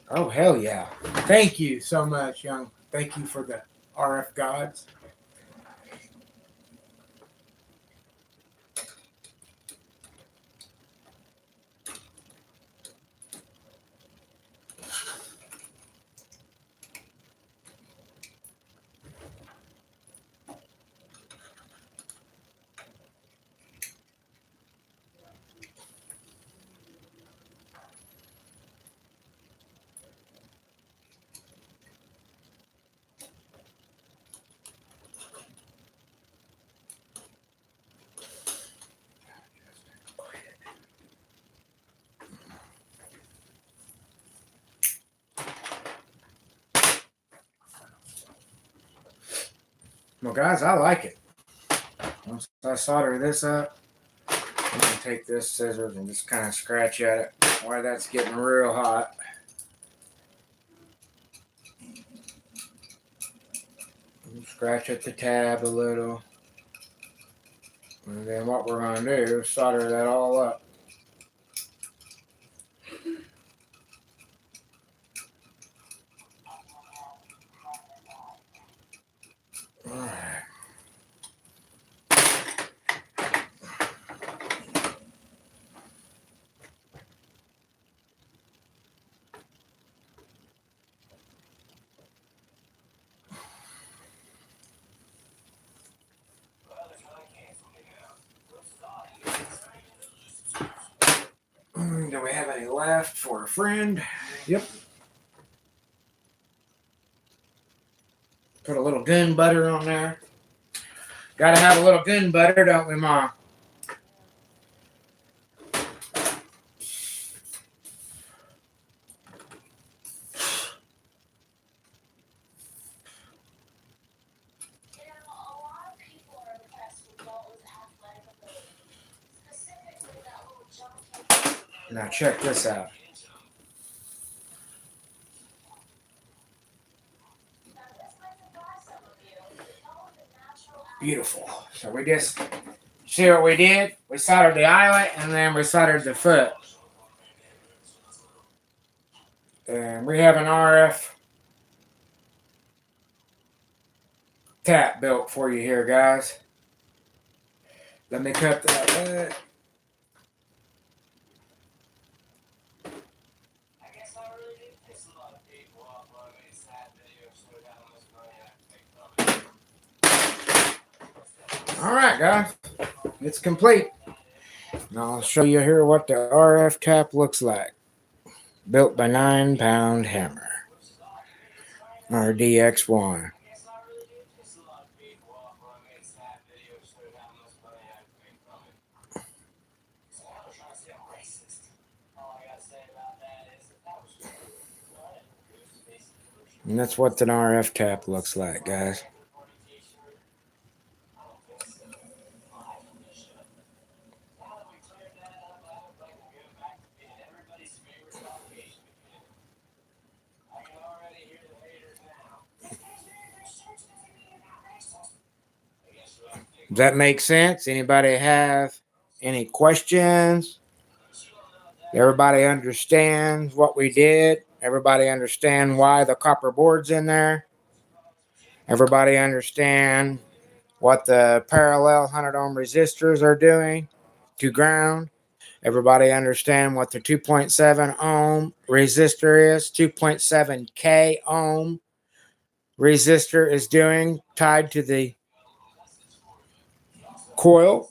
oh, hell yeah. Thank you so much, young. Thank you for the RF gods. Well, guys, I like it. Once I solder this up, I'm going to take this scissors and just kind of scratch at it while that's getting real hot. Scratch at the tab a little. And then what we're going to do is solder that all up. All right. Do we have any left for a friend? Yep. Put a little gun butter on there. Gotta have a little gun butter, don't we, Mom? Now check this out. Beautiful. So we just see what we did. We soldered the eyelet and then we soldered the foot. And we have an RF tap built for you here, guys. Let me cut that. All right, guys, it's complete. Now I'll show you here what the RF cap looks like. Built by 9 Pound Hammer, our DX1. And that's what an RF cap looks like, guys. Does that make sense? Anybody have any questions? Everybody understands what we did? Everybody understand why the copper board's in there? Everybody understand what the parallel 100 ohm resistors are doing to ground? Everybody understand what the 2.7 ohm resistor is? 2.7K ohm resistor is doing tied to the coil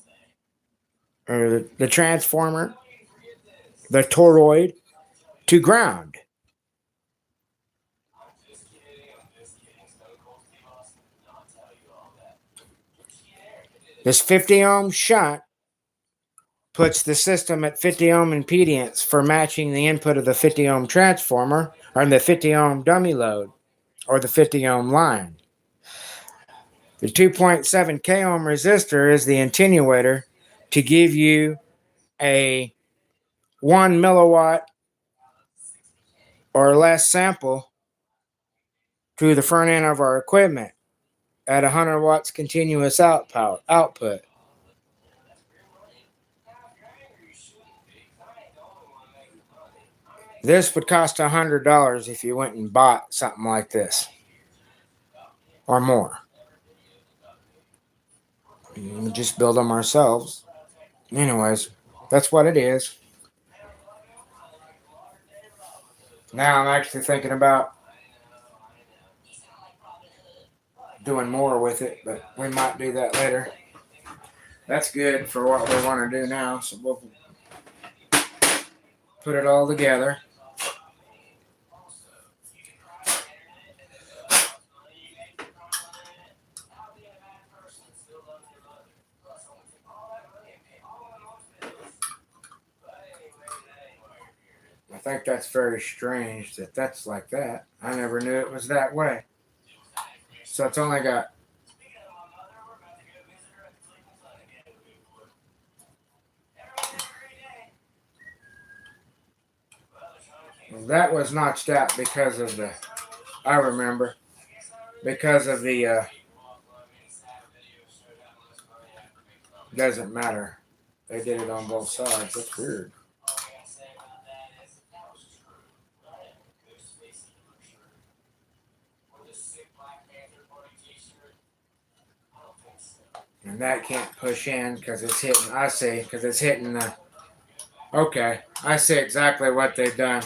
or the transformer, the toroid to ground. This 50 ohm shunt puts the system at 50 ohm impedance for matching the input of the 50 ohm transformer or the 50 ohm dummy load or the 50 ohm line. The 2.7K ohm resistor is the attenuator to give you a 1 milliwatt or less sample to the front end of our equipment at 100 watts continuous output. This would cost $100 if you went and bought something like this or more. We just build them ourselves. Anyways, that's what it is. Now I'm actually thinking about doing more with it, but we might do that later. That's good for what we want to do now, so we'll put it all together. I think that's very strange that that's like that. I never knew it was that way. So it's only got That was notched out because of the, I remember, because of the, doesn't matter. They did it on both sides. That's weird. And that can't push in because it's hitting, I see, because it's hitting the, okay, I see exactly what they've done.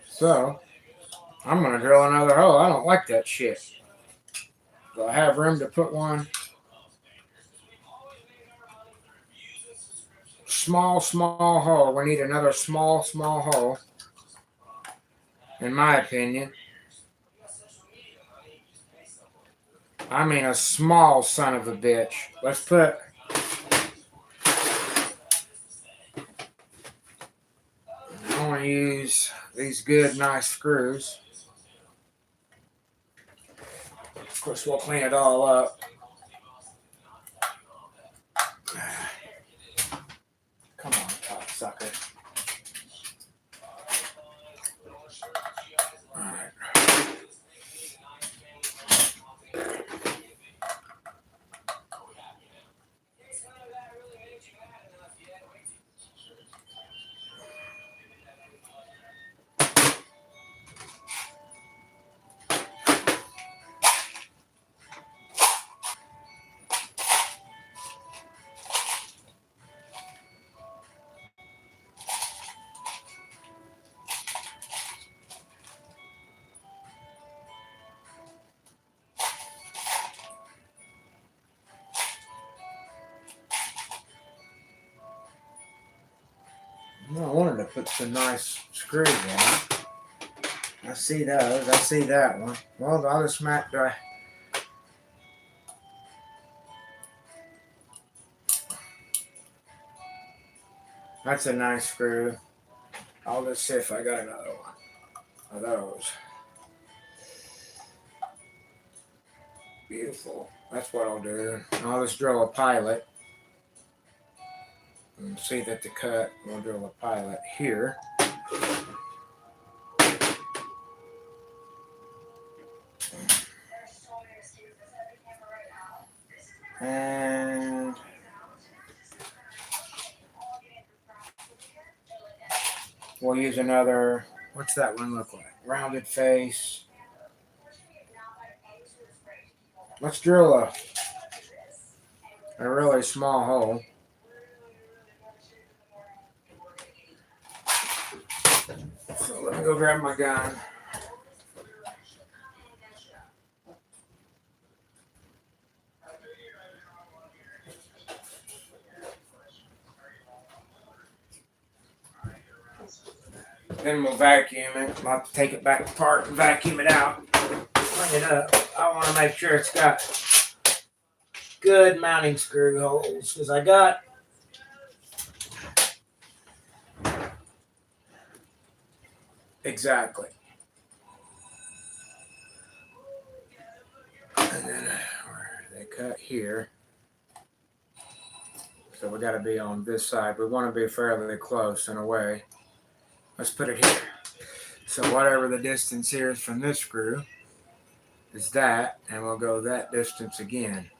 So, I'm going to drill another hole. I don't like that shit. Do I have room to put one? Small hole. We need another small hole, in my opinion. I mean a small son of a bitch. Let's put... I want to use these good, nice screws. Of course, we'll clean it all up. Come on, cocksucker. Alright. No, I wanted to put some nice screws in. I see those. I see that one. Well, the other smack guy. That's a nice screw. I'll just see if I got another one of those. Beautiful. That's what I'll do. I'll just drill a pilot. And see that the cut. We'll drill a pilot here. And we'll use another, what's that one look like? Rounded face. Let's drill a really small hole. So let me go grab my gun. Then we'll vacuum it. I'll have to take it back apart and vacuum it out. Clean it up. I want to make sure it's got good mounting screw holes because I got exactly. And then they cut here. So we got to be on this side. We want to be fairly close in a way. Let's put it here. So whatever the distance here is from this screw is that, and we'll go that distance again.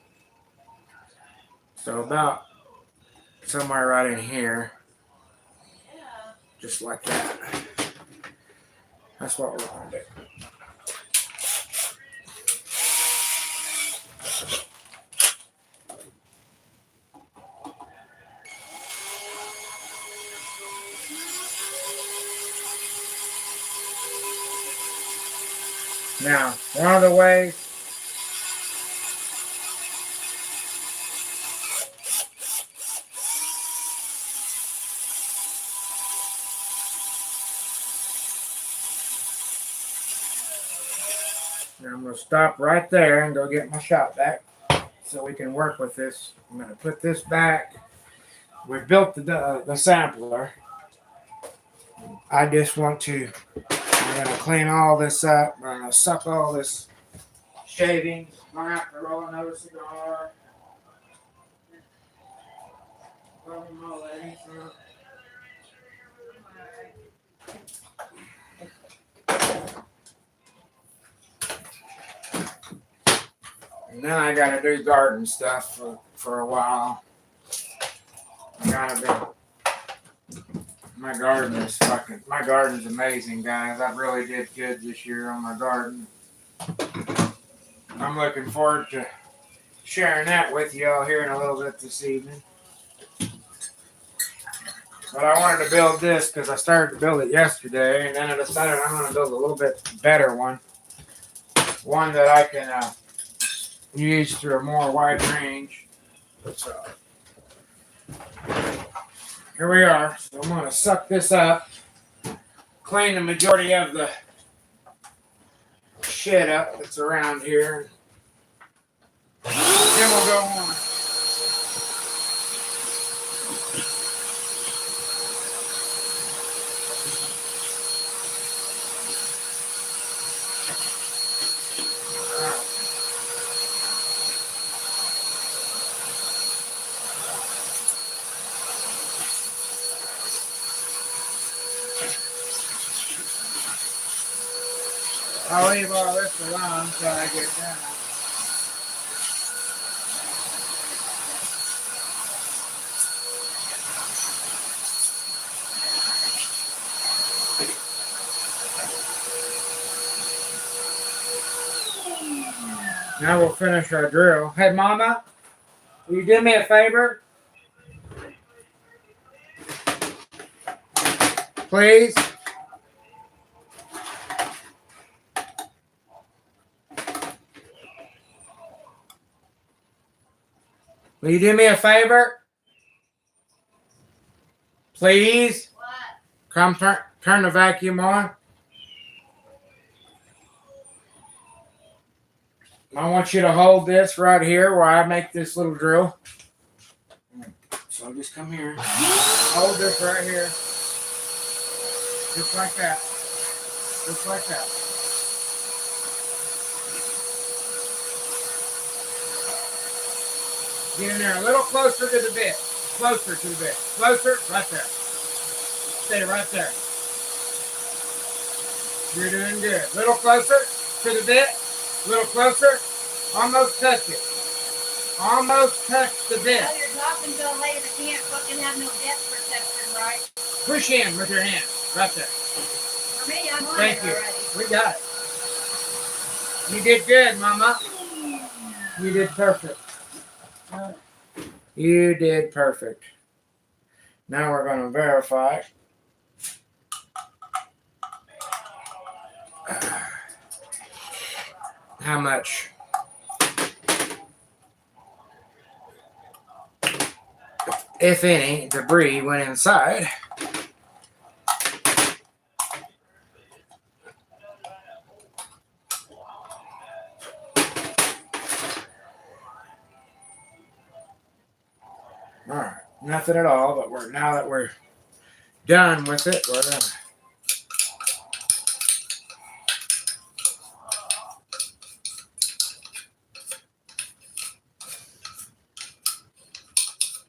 So about somewhere right in here, just like that. That's what we're going to do. Now, one of the ways I'm going to stop right there and go get my shop vac so we can work with this. I'm going to put this back. We've built the sampler. I just want to I'm gonna clean all this up. I'm gonna suck all this shavings. I'm gonna have to roll another cigar. Love you, my lady. And then I gotta do garden stuff for a while. I gotta be. My garden's amazing, guys. I really did good this year on my garden. I'm looking forward to sharing that with you all here in a little bit this evening. But I wanted to build this because I started to build it yesterday, and then I decided I'm going to build a little bit better one. One that I can use through a more wide range. So, here we are. So I'm going to suck this up, clean the majority of the shit up that's around here. Then we'll go on. I'll leave all this alone until I get done. Now we'll finish our drill. Hey, Mama, will you do me a favor? Please? Will you do me a favor? Please? What? Come turn the vacuum on. I want you to hold this right here where I make this little drill. So just come here. Hold this right here. Just like that. Just like that. Get in there a little closer to the bit. Closer to the bit. Closer. Right there. Stay right there. You're doing good. Little closer to the bit. Little closer. Almost touch it. Almost touch the bit. Well, you're talking to a lady that can't fucking have no depth perception, right? Push in with your hand. Right there. For me, I'm on Thank it you. already. We got it. You did good, Mama. You did perfect. You did perfect. Now we're going to verify. How much if any debris went inside. All right, nothing at all, but now that we're done with it, we're gonna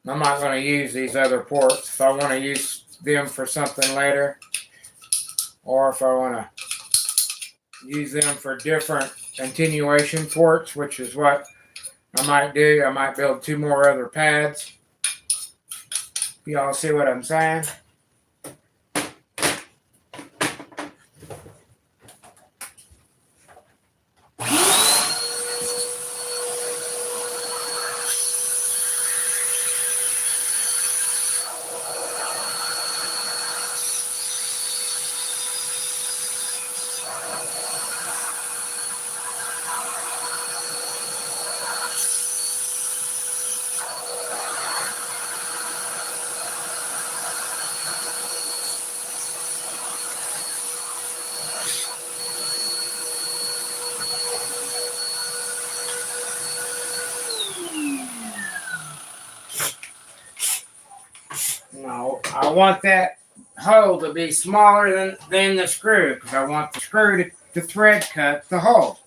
I'm not going to use these other ports. If I want to use them for something later, or if I want to use them for different continuation ports, which is what I might do. I might build 2 more other pads. Y'all see what I'm saying? No, I want that hole to be smaller than the screw, because I want the screw to thread cut the hole.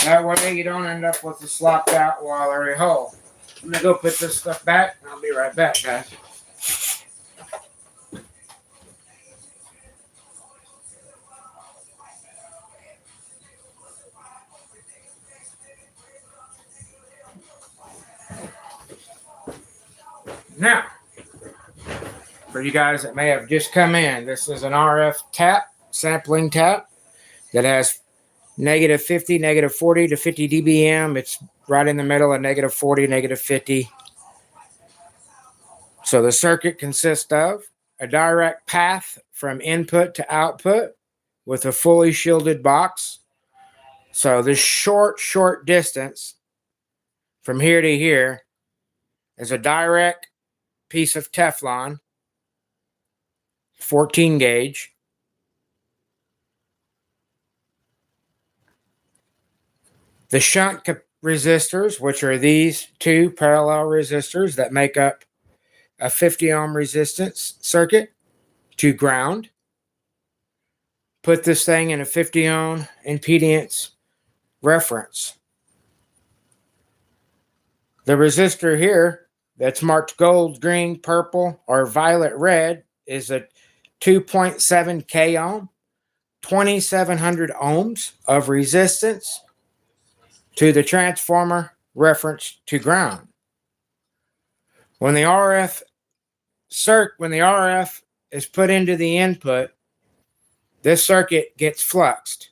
That way you don't end up with a slopped out wallery hole. I'm going to go put this stuff back, and I'll be right back, guys. Now, for you guys that may have just come in, this is an RF tap, sampling tap, that has -50, -40 to 50 dBm. It's right in the middle of -40, -50. So the circuit consists of a direct path from input to output with a fully shielded box. So this short distance from here to here is a direct piece of Teflon, 14 gauge. The shunt resistors, which are these two parallel resistors that make up a 50 ohm resistance circuit to ground. Put this thing in a 50 ohm impedance reference. The resistor here that's marked gold, green, purple, or violet red is a 2.7 K ohm, 2700 ohms of resistance to the transformer reference to ground. When the RF is put into the input, this circuit gets fluxed,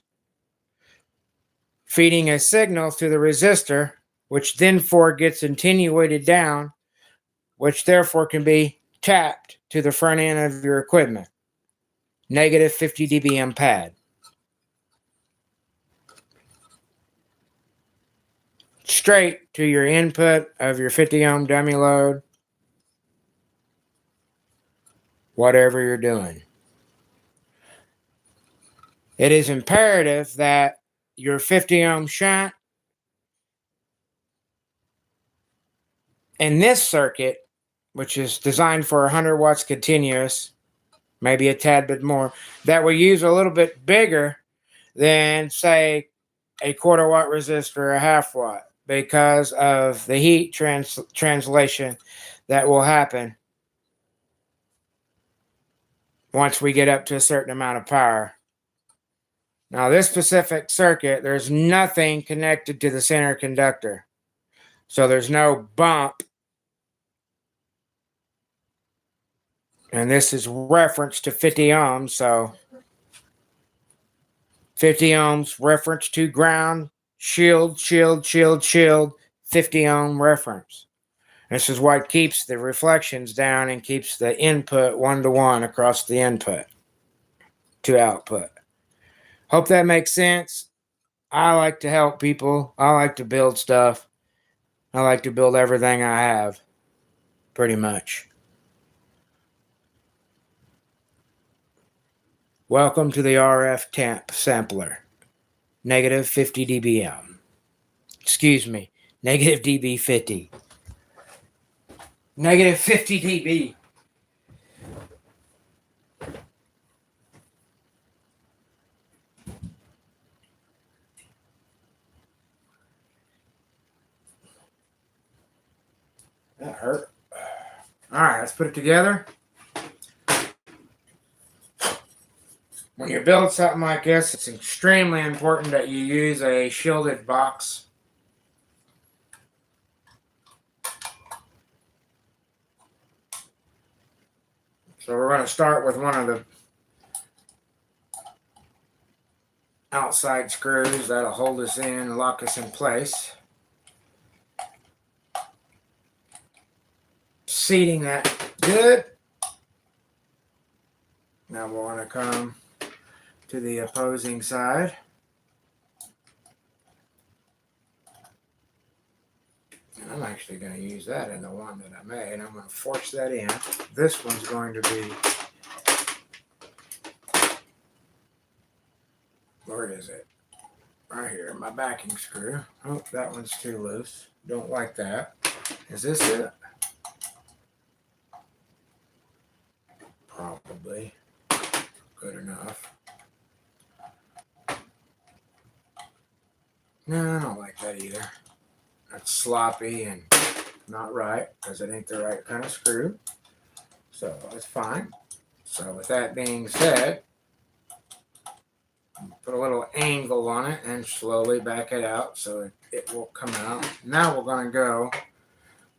feeding a signal to the resistor, which then gets attenuated down, which therefore can be tapped to the front end of your equipment. -50 dBm pad. Straight to your input of your 50 ohm dummy load, whatever you're doing. It is imperative that your 50 ohm shunt in this circuit, which is designed for 100 watts continuous, maybe a tad bit more, that will use a little bit bigger than, say, a quarter watt resistor or a half watt, because of the heat translation that will happen once we get up to a certain amount of power. Now, this specific circuit, there's nothing connected to the center conductor. So there's no bump. And this is reference to 50 ohms. So 50 ohms reference to ground, shield, 50 ohm reference. This is what keeps the reflections down and keeps the input 1-to-1 across the input to output. Hope that makes sense. I like to help people. I like to build stuff. I like to build everything I have, pretty much. Welcome to the RF tamp sampler. -50 dBm. Excuse me, -dB50. -50 dB. That hurt. All right, let's put it together. When you build something like this, it's extremely important that you use a shielded box. So we're going to start with one of the outside screws that'll hold us in and lock us in place. Seating that good. Now we're going to come to the opposing side. And I'm actually going to use that in the one that I made. I'm going to force that in. This one's going to be, where is it? Right here, my backing screw. Oh, that one's too loose. Don't like that. Is this it? Probably. good enough. No, I don't like that either. That's sloppy and not right because it ain't the right kind of screw. So that's fine. So with that being said, put a little angle on it and slowly back it out so it will come out. Now we're going to go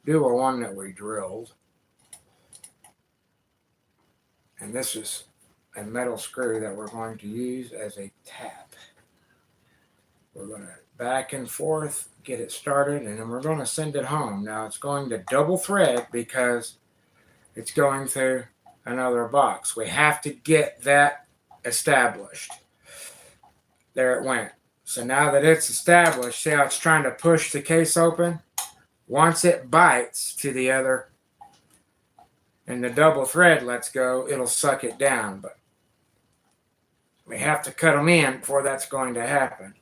do a one that we drilled. And this is a metal screw that we're going to use as a tap. We're going to back and forth, get it started, and then we're going to send it home. Now it's going to double thread because it's going through another box. We have to get that established. There it went. So now that it's established, see how it's trying to push the case open? Once it bites to the other and the double thread lets go, it'll suck it down. But we have to cut them in before that's going to happen.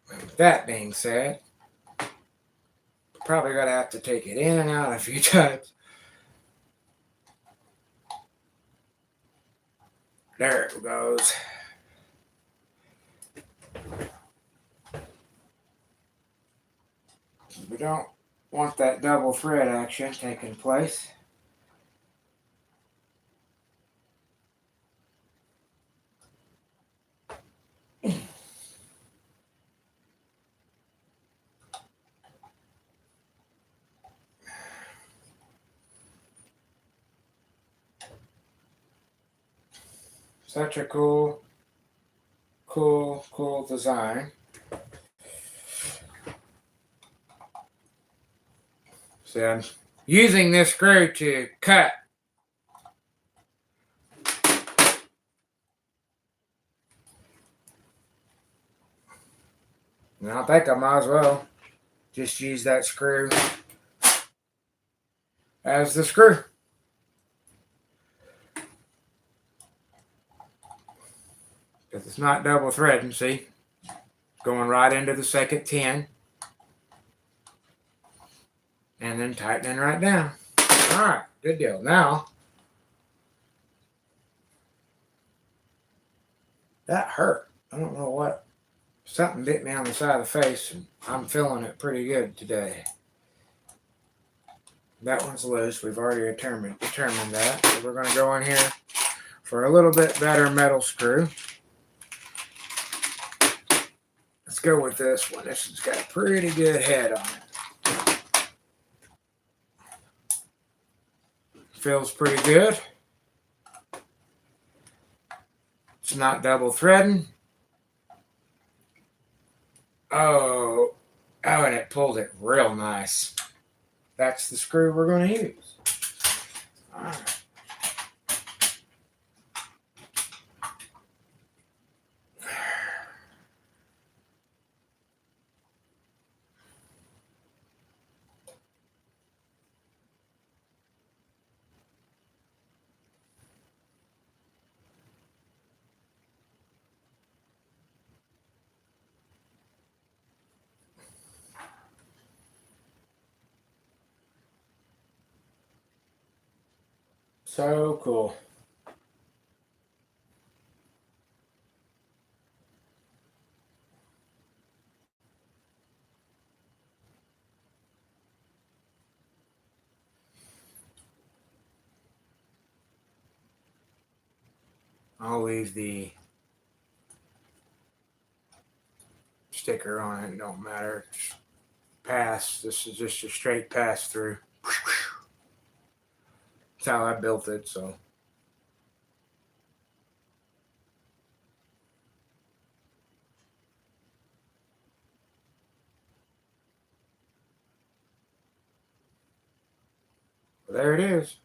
With that being said, probably going to have to take it in and out a few times. There it goes. We don't want that double thread action taking place. Such a cool design. So I'm using this screw to cut. And I think I might as well just use that screw as the screw. Because it's not double threading, see? Going right into the second tin. And then tightening right down. Alright, good deal. Now, that hurt. I don't know what. Something bit me on the side of the face, and I'm feeling it pretty good today. That one's loose. We've already determined that. So we're going to go in here for a little bit better metal screw. Let's go with this one. This one's got a pretty good head on it. Feels pretty good. It's not double threading. Oh, and it pulled it real nice. That's the screw we're going to use. All right. So cool. I'll leave the sticker on it. Don't matter. Pass. This is just a straight pass through. That's how I built it, so. There it is.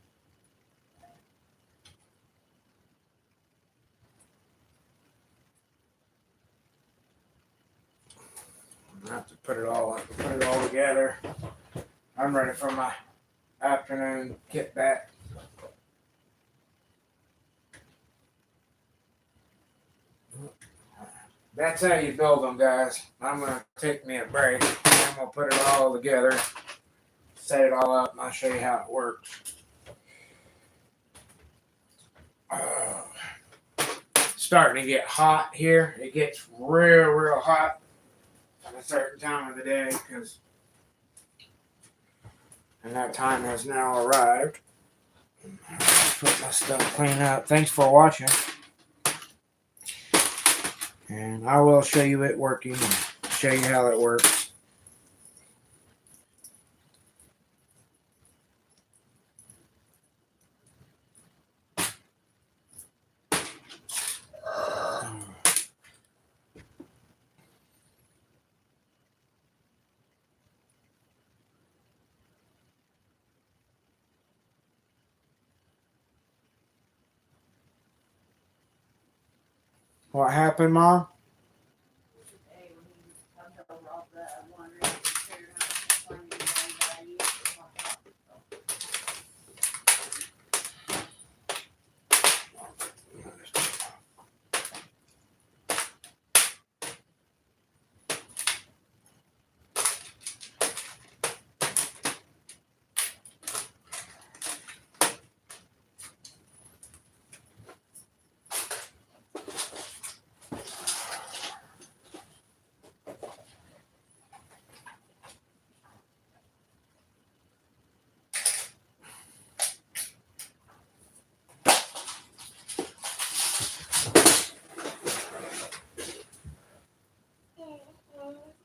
I have to put it all together. I'm ready for my afternoon kit back. that's how you build them, guys. I'm gonna take me a break. I'm gonna put it all together, set it all up, and I'll show you how it works. Starting to get hot here. It gets real hot at a certain time of the day, and that time has now arrived. Put my stuff clean up. Thanks for watching. And I will show you it working and show you how it works. What happened, Mom? Hey, when he comes over off the one rig, figured out how to find the one that I used for my house.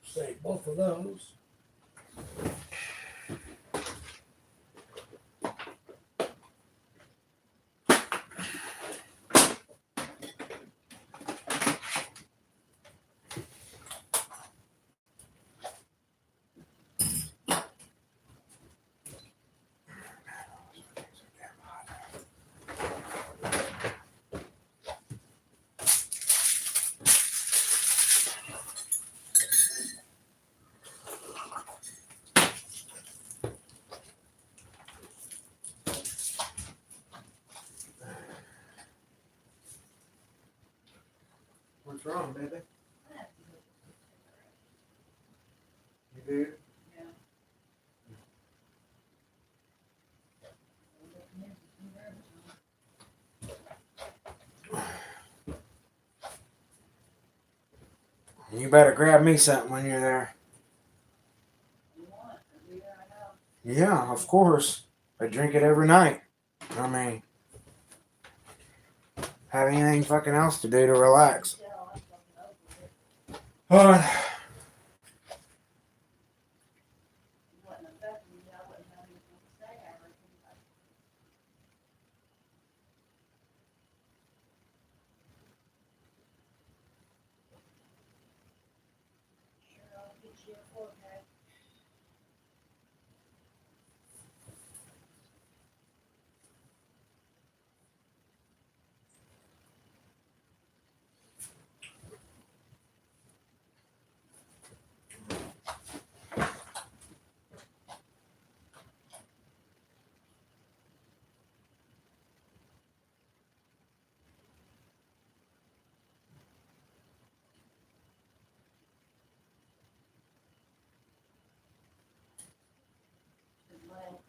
Save both of those. What's wrong, baby? You do? You better grab me something when you're there. Yeah, of course. I drink it every night. I mean, have anything fucking else to do to relax.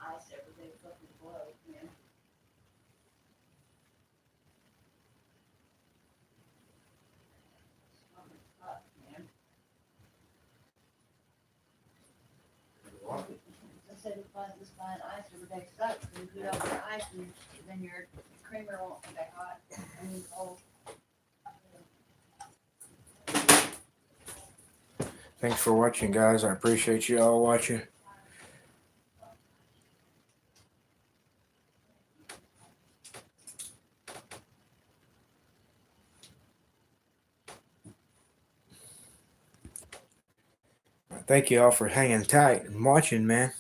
Ice every day fucking blows, man. Hot, man. I said this buying ice every day sucks. When you put over the ice, and then your creamer won't come back hot. I mean cold. Thanks for watching, guys. I appreciate you all watching. Thank you all for hanging tight and watching, man.